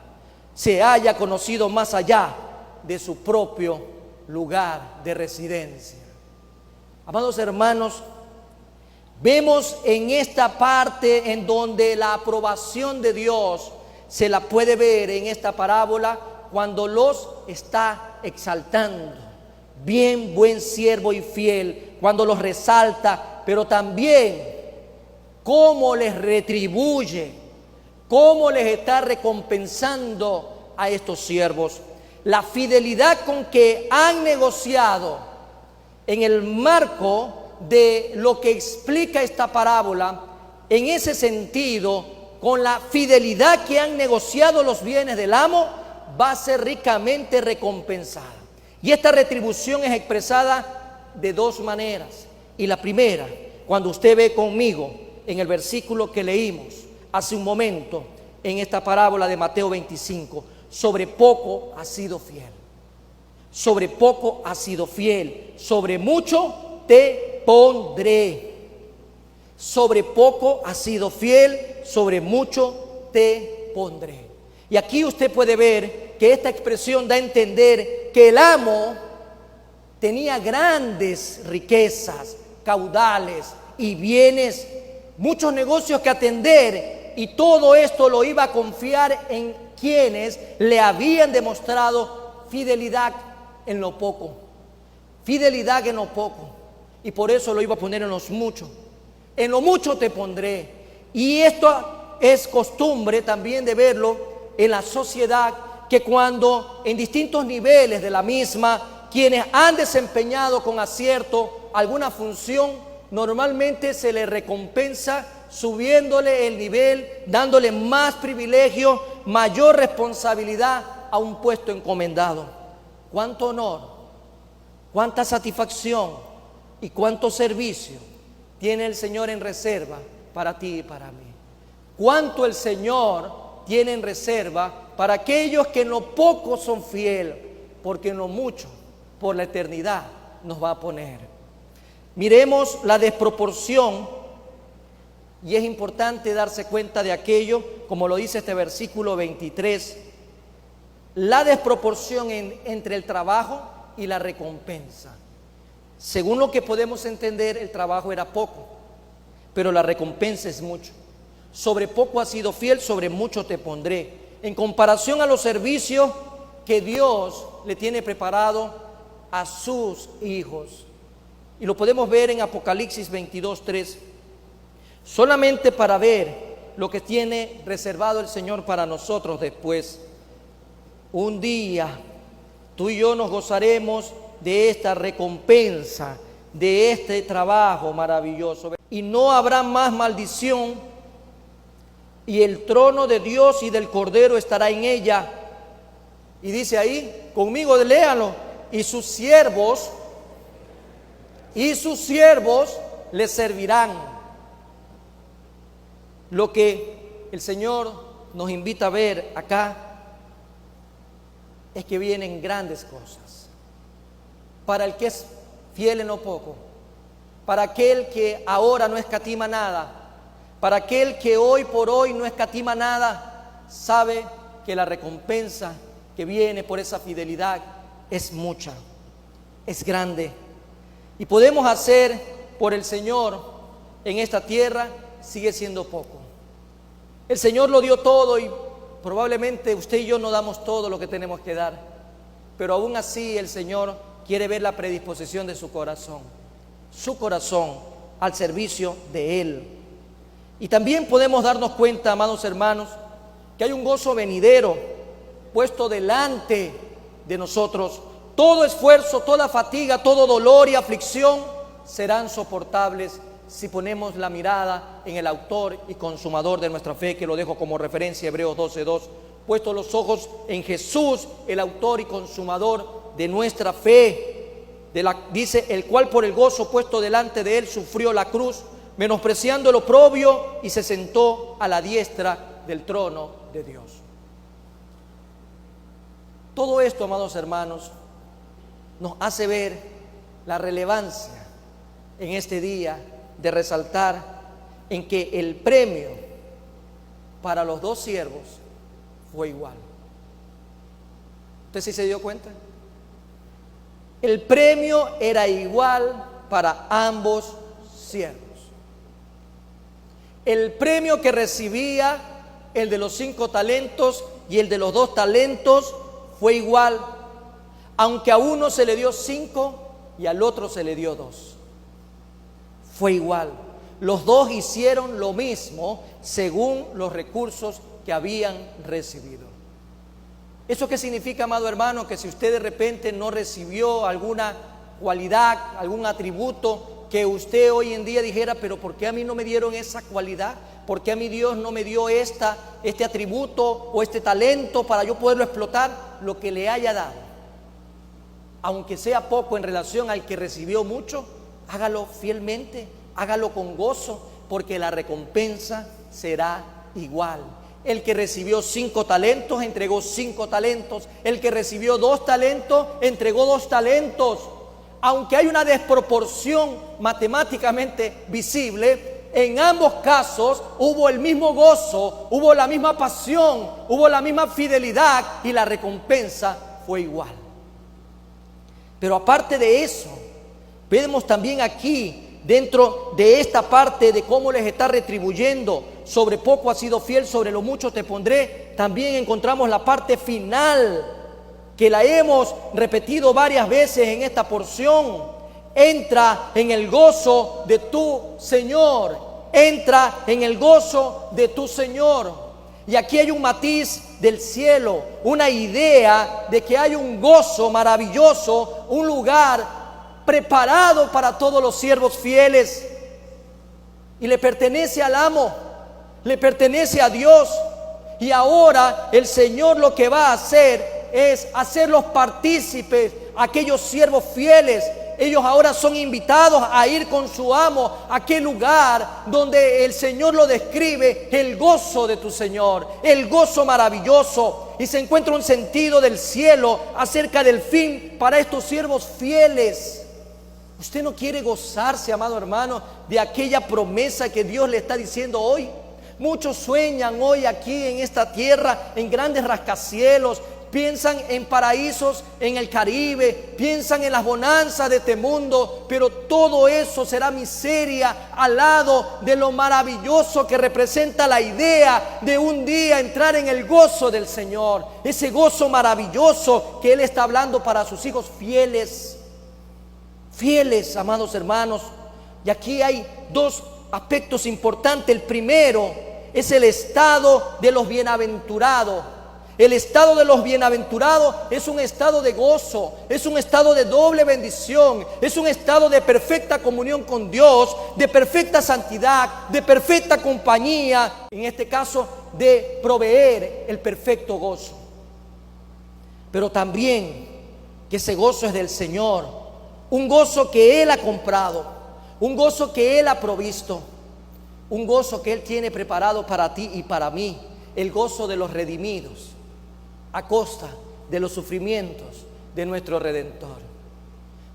se haya conocido más allá de su propio lugar de residencia. Amados hermanos, vemos en esta parte en donde la aprobación de Dios se la puede ver en esta parábola cuando los está exaltando. Bien, buen siervo y fiel, cuando los resalta, pero también cómo les retribuye, cómo les está recompensando a estos siervos. La fidelidad con que han negociado en el marco de lo que explica esta parábola, en ese sentido, con la fidelidad que han negociado los bienes del amo, va a ser ricamente recompensada. Y esta retribución es expresada de dos maneras. Y la primera, cuando usted ve conmigo en el versículo que leímos hace un momento, en esta parábola de Mateo 25, sobre poco has sido fiel. Sobre poco has sido fiel. Sobre mucho te pondré. Sobre poco has sido fiel, sobre mucho te pondré. Y aquí usted puede ver que esta expresión da a entender que el amo tenía grandes riquezas, caudales y bienes, muchos negocios que atender, y todo esto lo iba a confiar en quienes le habían demostrado fidelidad en lo poco. Fidelidad en lo poco. Y por eso lo iba a poner en los muchos. En lo mucho te pondré. Y esto es costumbre también de verlo en la sociedad, que cuando en distintos niveles de la misma, quienes han desempeñado con acierto alguna función, normalmente se les recompensa subiéndole el nivel, dándole más privilegio, mayor responsabilidad a un puesto encomendado. Cuánto honor, cuánta satisfacción y cuánto servicio tiene el Señor en reserva para ti y para mí. Cuánto el Señor tiene en reserva para aquellos que en lo poco son fieles, porque en lo mucho, por la eternidad, nos va a poner. Miremos la desproporción, y es importante darse cuenta de aquello, como lo dice este versículo 23, la desproporción entre el trabajo y la recompensa. Según lo que podemos entender, el trabajo era poco, pero la recompensa es mucho. Sobre poco has sido fiel, sobre mucho te pondré. En comparación a los servicios que Dios le tiene preparado a sus hijos. Y lo podemos ver en Apocalipsis 22:3. Solamente para ver lo que tiene reservado el Señor para nosotros después. Un día tú y yo nos gozaremos de esta recompensa, de este trabajo maravilloso. Y no habrá más maldición, y el trono de Dios y del Cordero estará en ella. Y dice ahí, conmigo léanlo, y sus siervos le servirán. Lo que el Señor nos invita a ver acá es que vienen grandes cosas. Para el que es fiel en lo poco, para aquel que ahora no escatima nada, para aquel que hoy por hoy no escatima nada, sabe que la recompensa que viene por esa fidelidad es mucha, es grande. Y podemos hacer por el Señor en esta tierra, sigue siendo poco. El Señor lo dio todo y Probablemente usted y yo no damos todo lo que tenemos que dar, pero aún así el Señor quiere ver la predisposición de su corazón al servicio de Él. Y también podemos darnos cuenta, amados hermanos, que hay un gozo venidero puesto delante de nosotros. Todo esfuerzo, toda fatiga, todo dolor y aflicción serán soportables si ponemos la mirada en el autor y consumador de nuestra fe, que lo dejo como referencia, Hebreos 12:2. Puesto los ojos en Jesús, el autor y consumador de nuestra fe, dice, el cual por el gozo puesto delante de él sufrió la cruz, menospreciando el oprobio, y se sentó a la diestra del trono de Dios. Todo esto, amados hermanos, nos hace ver la relevancia en este día de resaltar en que el premio para los dos siervos fue igual. ¿Usted sí se dio cuenta? El premio era igual para ambos siervos. El premio que recibía el de los 5 talentos y el de los 2 talentos fue igual, aunque a uno se le dio 5 y al otro se le dio 2. Fue igual. Los dos hicieron lo mismo según los recursos que habían recibido. ¿Eso qué significa, amado hermano? Que si usted de repente no recibió alguna cualidad, algún atributo, que usted hoy en día dijera, pero ¿por qué a mí no me dieron esa cualidad? ¿Por qué a mi Dios no me dio este atributo o este talento para yo poderlo explotar? Lo que le haya dado, aunque sea poco en relación al que recibió mucho, hágalo fielmente, hágalo con gozo, porque la recompensa será igual. El que recibió 5 talentos, entregó 5 talentos. El que recibió 2 talentos, entregó 2 talentos. Aunque hay una desproporción matemáticamente visible, en ambos casos hubo el mismo gozo, hubo la misma pasión, hubo la misma fidelidad y la recompensa fue igual. Pero aparte de eso, vemos también aquí, dentro de esta parte de cómo les está retribuyendo, sobre poco has sido fiel, sobre lo mucho te pondré, también encontramos la parte final, que la hemos repetido varias veces en esta porción. Entra en el gozo de tu Señor, entra en el gozo de tu Señor. Y aquí hay un matiz del cielo, una idea de que hay un gozo maravilloso, un lugar preparado para todos los siervos fieles, y le pertenece al amo, le pertenece a Dios. Y ahora el Señor lo que va a hacer es hacerlos partícipes, aquellos siervos fieles. Ellos ahora son invitados a ir con su amo a aquel lugar donde el Señor lo describe, el gozo de tu Señor, el gozo maravilloso. Y se encuentra un sentido del cielo acerca del fin para estos siervos fieles. ¿Usted no quiere gozarse, amado hermano, de aquella promesa que Dios le está diciendo hoy? Muchos sueñan hoy aquí en esta tierra en grandes rascacielos, piensan en paraísos en el Caribe, piensan en las bonanzas de este mundo, pero todo eso será miseria al lado de lo maravilloso que representa la idea de un día entrar en el gozo del Señor, ese gozo maravilloso que Él está hablando para sus hijos fieles. Fieles, amados hermanos. Y aquí hay 2 aspectos importantes. El primero es el estado de los bienaventurados. El estado de los bienaventurados es un estado de gozo, es un estado de doble bendición, es un estado de perfecta comunión con Dios, de perfecta santidad, de perfecta compañía, en este caso de proveer el perfecto gozo. Pero también que ese gozo es del Señor, un gozo que Él ha comprado, un gozo que Él ha provisto, un gozo que Él tiene preparado para ti y para mí, el gozo de los redimidos a costa de los sufrimientos de nuestro Redentor.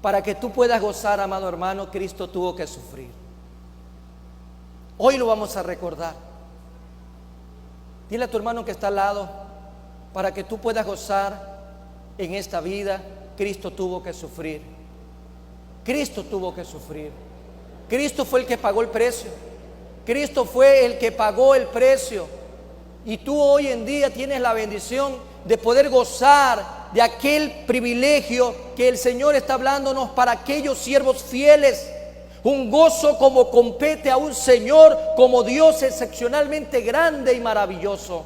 Para que tú puedas gozar, amado hermano, Cristo tuvo que sufrir. Hoy lo vamos a recordar. Dile a tu hermano que está al lado, para que tú puedas gozar en esta vida, Cristo tuvo que sufrir. Cristo tuvo que sufrir. Cristo fue el que pagó el precio. Cristo fue el que pagó el precio. Y tú hoy en día tienes la bendición de poder gozar de aquel privilegio que el Señor está hablándonos para aquellos siervos fieles. Un gozo como compete a un Señor, como Dios excepcionalmente grande y maravilloso.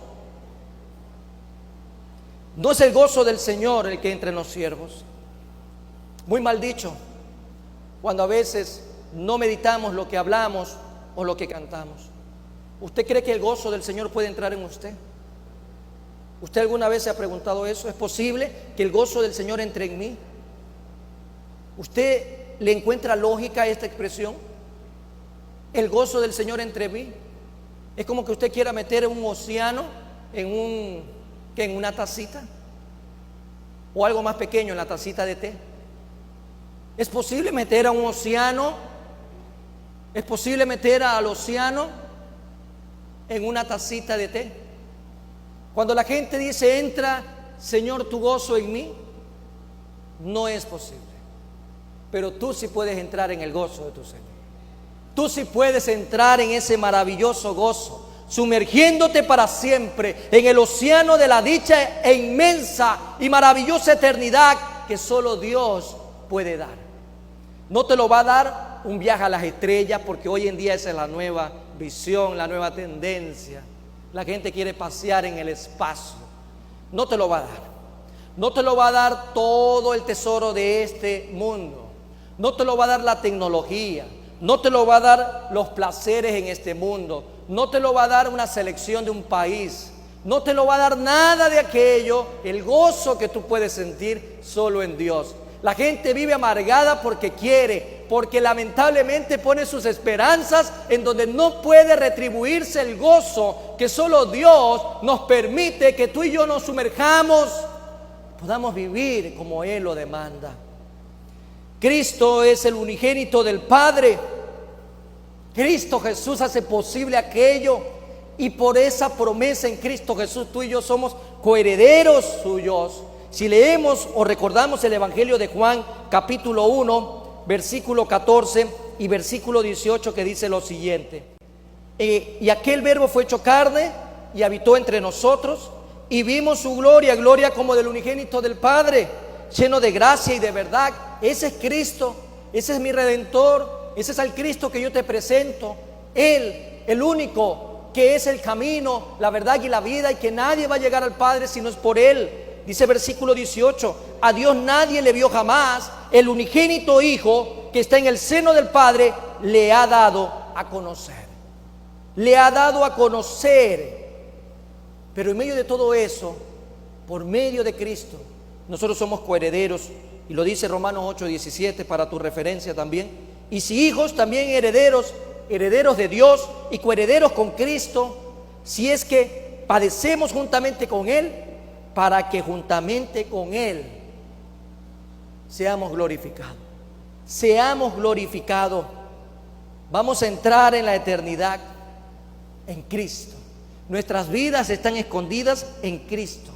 No es el gozo del Señor el que entra en los siervos. Muy mal dicho, cuando a veces no meditamos lo que hablamos o lo que cantamos. ¿Usted cree que el gozo del Señor puede entrar en usted? ¿Usted alguna vez se ha preguntado eso? ¿Es posible que el gozo del Señor entre en mí? ¿Usted le encuentra lógica a esta expresión? El gozo del Señor entre mí. Es como que usted quiera meter un océano en una tacita, o algo más pequeño, en la tacita de té. ¿Es posible meter a un océano? ¿Es posible meter al océano en una tacita de té? Cuando la gente dice, entra, Señor, tu gozo en mí, no es posible. Pero tú sí puedes entrar en el gozo de tu Señor. Tú sí puedes entrar en ese maravilloso gozo, sumergiéndote para siempre en el océano de la dicha e inmensa y maravillosa eternidad que solo Dios puede dar. No te lo va a dar un viaje a las estrellas, porque hoy en día esa es la nueva visión, la nueva tendencia. La gente quiere pasear en el espacio. No te lo va a dar. No te lo va a dar todo el tesoro de este mundo. No te lo va a dar la tecnología. No te lo va a dar los placeres en este mundo. No te lo va a dar una selección de un país. No te lo va a dar nada de aquello, el gozo que tú puedes sentir solo en Dios. La gente vive amargada porque quiere, porque lamentablemente pone sus esperanzas en donde no puede retribuirse el gozo que solo Dios nos permite que tú y yo nos sumerjamos, podamos vivir como Él lo demanda. Cristo es el unigénito del Padre. Cristo Jesús hace posible aquello, y por esa promesa en Cristo Jesús tú y yo somos coherederos suyos. Si leemos o recordamos el Evangelio de Juan, capítulo 1, versículo 14 y versículo 18, que dice lo siguiente: y aquel verbo fue hecho carne y habitó entre nosotros, y vimos su gloria, gloria como del unigénito del Padre, lleno de gracia y de verdad. Ese es Cristo, ese es mi Redentor, ese es el Cristo que yo te presento. Él, el único que es el camino, la verdad y la vida, y que nadie va a llegar al Padre si no es por Él. Dice versículo 18: a Dios nadie le vio jamás, el unigénito Hijo que está en el seno del Padre le ha dado a conocer. Le ha dado a conocer. Pero en medio de todo eso, por medio de Cristo, nosotros somos coherederos, y lo dice Romanos 8:17 para tu referencia también. Y si hijos, también herederos, herederos de Dios y coherederos con Cristo, si es que padecemos juntamente con Él, para que juntamente con Él seamos glorificados. Seamos glorificados. Vamos a entrar en la eternidad en Cristo. Nuestras vidas están escondidas en Cristo.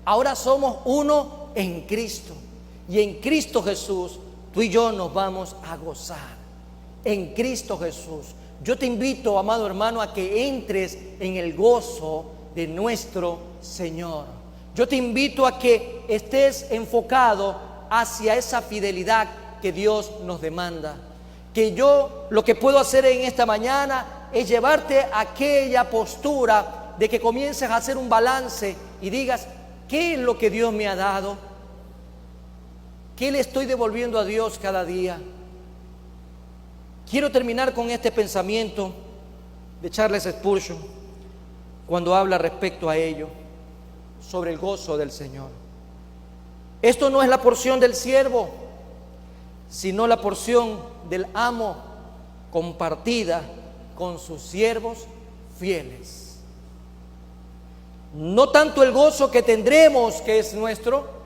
Ahora somos uno en Cristo. Y en Cristo Jesús, tú y yo nos vamos a gozar. En Cristo Jesús. Yo te invito, amado hermano, a que entres en el gozo de nuestro Señor. Yo te invito a que estés enfocado hacia esa fidelidad que Dios nos demanda. Que yo lo que puedo hacer en esta mañana es llevarte a aquella postura de que comiences a hacer un balance y digas: ¿qué es lo que Dios me ha dado? ¿Qué le estoy devolviendo a Dios cada día? Quiero terminar con este pensamiento de Charles Spurgeon cuando habla respecto a ello, sobre el gozo del Señor. Esto no es la porción del siervo, sino la porción del amo, compartida con sus siervos fieles. No tanto el gozo que tendremos, que es nuestro,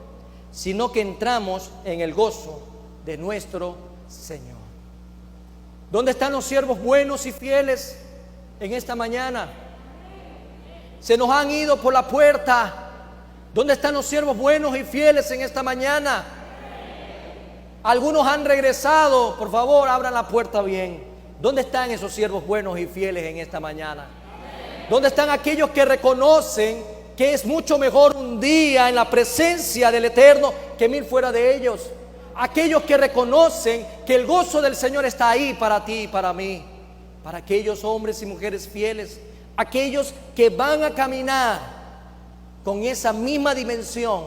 sino que entramos en el gozo de nuestro Señor. ¿Dónde están los siervos buenos y fieles en esta mañana? Se nos han ido por la puerta. ¿Dónde están los siervos buenos y fieles en esta mañana? Algunos han regresado. Por favor, abran la puerta bien. ¿Dónde están esos siervos buenos y fieles en esta mañana? ¿Dónde están aquellos que reconocen que es mucho mejor un día en la presencia del Eterno que 1000 fuera de ellos? Aquellos que reconocen que el gozo del Señor está ahí para ti y para mí, para aquellos hombres y mujeres fieles, aquellos que van a caminar con esa misma dimensión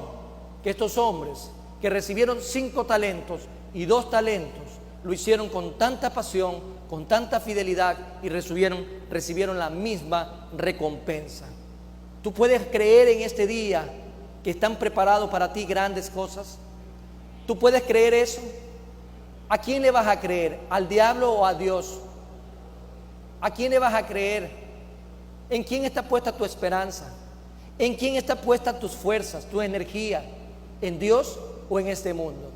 que estos hombres que recibieron 5 talentos y 2 talentos, lo hicieron con tanta pasión, con tanta fidelidad y recibieron la misma recompensa. ¿Tú puedes creer en este día que están preparados para ti grandes cosas? ¿Tú puedes creer eso? ¿A quién le vas a creer? ¿Al diablo o a Dios? ¿A quién le vas a creer? ¿En quién está puesta tu esperanza? ¿En quién está puesta tus fuerzas, tu energía? ¿En Dios o en este mundo?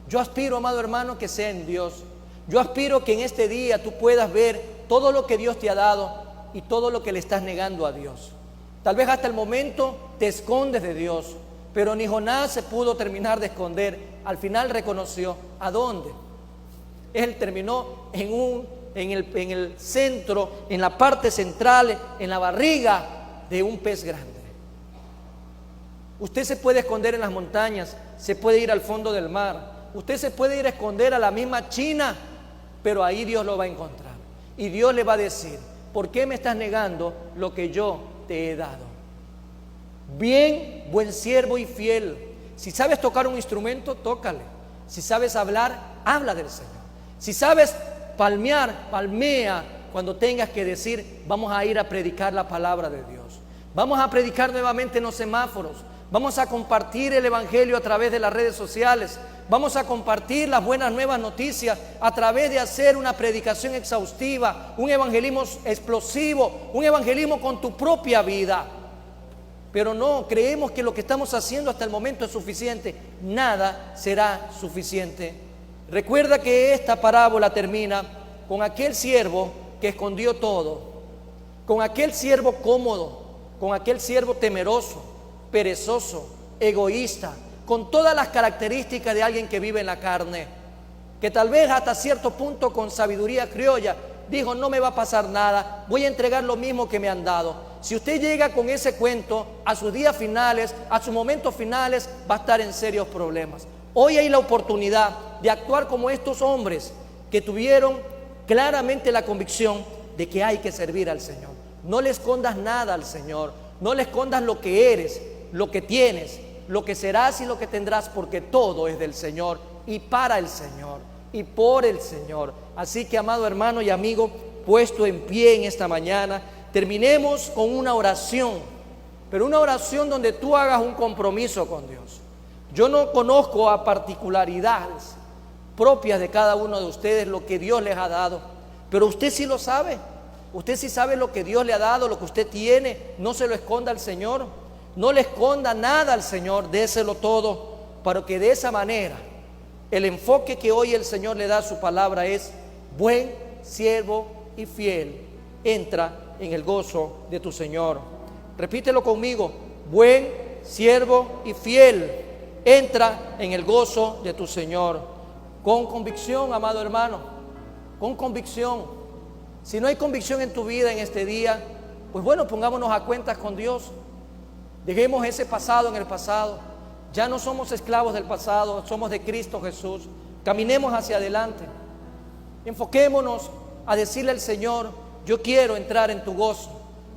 Yo aspiro, amado hermano, que sea en Dios. Yo aspiro que en este día tú puedas ver todo lo que Dios te ha dado y todo lo que le estás negando a Dios. Tal vez hasta el momento te escondes de Dios, pero ni Jonás se pudo terminar de esconder. Al final reconoció a dónde. Él terminó en el centro, en la parte central, en la barriga de un pez grande. Usted se puede esconder en las montañas, se puede ir al fondo del mar, usted se puede ir a esconder a la misma China, pero ahí Dios lo va a encontrar. Y Dios le va a decir: ¿por qué me estás negando lo que yo te he dado? Bien, buen siervo y fiel. Si sabes tocar un instrumento, tócale. Si sabes hablar, habla del Señor. Si sabes palmear, palmea cuando tengas que decir: vamos a ir a predicar la palabra de Dios. Vamos a predicar nuevamente en los semáforos. Vamos a compartir el evangelio a través de las redes sociales. Vamos a compartir las buenas nuevas noticias a través de hacer una predicación exhaustiva, un evangelismo explosivo, un evangelismo con tu propia vida. Pero no, creemos que lo que estamos haciendo hasta el momento es suficiente. Nada será suficiente. Recuerda que esta parábola termina con aquel siervo que escondió todo, con aquel siervo cómodo, con aquel siervo temeroso, perezoso, egoísta, con todas las características de alguien que vive en la carne, que tal vez hasta cierto punto con sabiduría criolla dijo: no me va a pasar nada, voy a entregar lo mismo que me han dado. Si usted llega con ese cuento a sus días finales, a sus momentos finales, va a estar en serios problemas. Hoy hay la oportunidad de actuar como estos hombres que tuvieron claramente la convicción de que hay que servir al Señor. No le escondas nada al Señor, no le escondas lo que eres, lo que tienes, lo que serás y lo que tendrás, porque todo es del Señor y para el Señor y por el Señor. Así que, amado hermano y amigo, puesto en pie en esta mañana, terminemos con una oración, pero una oración donde tú hagas un compromiso con Dios. Yo no conozco a particularidades propias de cada uno de ustedes lo que Dios les ha dado, pero usted sí lo sabe. Usted sí sabe lo que Dios le ha dado, lo que usted tiene. No se lo esconda al Señor, no le esconda nada al Señor, déselo todo, para que de esa manera el enfoque que hoy el Señor le da a su palabra es: buen siervo y fiel, entra en el gozo de tu Señor. Repítelo conmigo: buen siervo y fiel, entra en el gozo de tu Señor. Con convicción, amado hermano, con convicción. Si no hay convicción en tu vida en este día, pues bueno, pongámonos a cuentas con Dios. Dejemos ese pasado en el pasado. Ya no somos esclavos del pasado, somos de Cristo Jesús. Caminemos hacia adelante. Enfoquémonos a decirle al Señor: yo quiero entrar en tu gozo,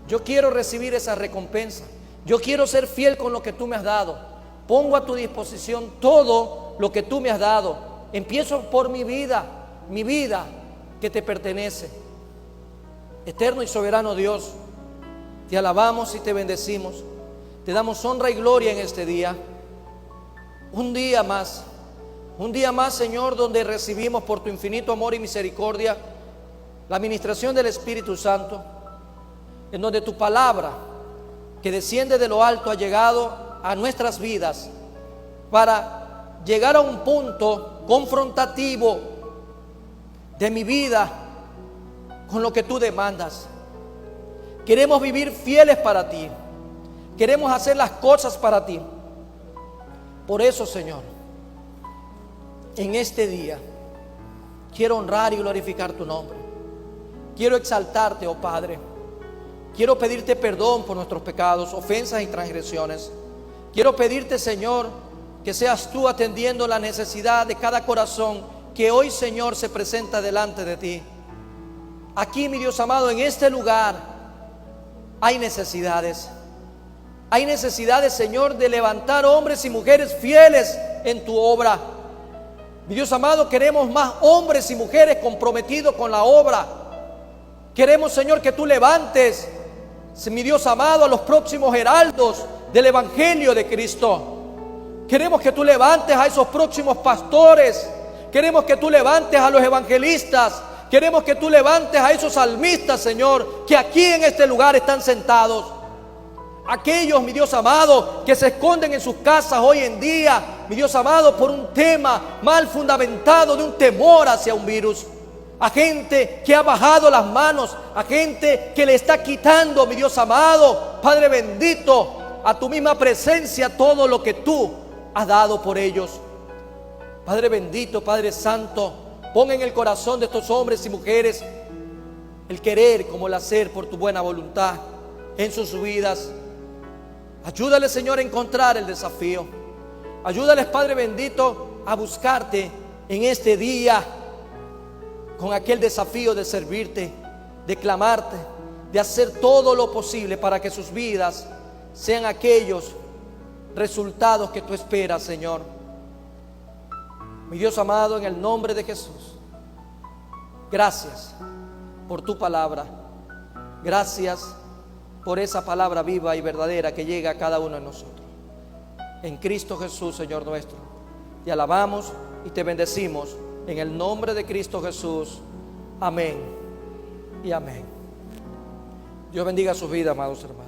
yo quiero recibir esa recompensa, yo quiero ser fiel con lo que tú me has dado. Pongo a tu disposición todo lo que tú me has dado. Empiezo por mi vida que te pertenece. Eterno y soberano Dios, te alabamos y te bendecimos. Te damos honra y gloria en este día. Un día más, Señor, donde recibimos por tu infinito amor y misericordia la administración del Espíritu Santo, en donde tu palabra, que desciende de lo alto, ha llegado a nuestras vidas para llegar a un punto confrontativo de mi vida con lo que tú demandas. Queremos vivir fieles para ti, queremos hacer las cosas para ti. Por eso, Señor, en este día quiero honrar y glorificar tu nombre. Quiero exaltarte, oh Padre. Quiero pedirte perdón por nuestros pecados, ofensas y transgresiones. Quiero pedirte, Señor, que seas tú atendiendo la necesidad de cada corazón que hoy, Señor, se presenta delante de ti. Aquí, mi Dios amado, en este lugar hay necesidades. Hay necesidades, Señor, de levantar hombres y mujeres fieles en tu obra. Mi Dios amado, queremos más hombres y mujeres comprometidos con la obra. Queremos, Señor, que tú levantes, mi Dios amado, a los próximos heraldos del Evangelio de Cristo. Queremos que tú levantes a esos próximos pastores. Queremos que tú levantes a los evangelistas. Queremos que tú levantes a esos salmistas, Señor, que aquí en este lugar están sentados. Aquellos, mi Dios amado, que se esconden en sus casas hoy en día, mi Dios amado, por un tema mal fundamentado de un temor hacia un virus. A gente que ha bajado las manos, a gente que le está quitando, mi Dios amado, Padre bendito, a tu misma presencia todo lo que tú has dado por ellos. Padre bendito, Padre santo, pon en el corazón de estos hombres y mujeres el querer como el hacer por tu buena voluntad en sus vidas. Ayúdales, Señor, a encontrar el desafío. Ayúdales, Padre bendito, a buscarte en este día con aquel desafío de servirte, de clamarte, de hacer todo lo posible para que sus vidas sean aquellos resultados que tú esperas, Señor. Mi Dios amado, en el nombre de Jesús, gracias por tu palabra. Gracias por esa palabra viva y verdadera que llega a cada uno de nosotros. En Cristo Jesús, Señor nuestro, te alabamos y te bendecimos en el nombre de Cristo Jesús. Amén y amén. Dios bendiga su vida, amados hermanos.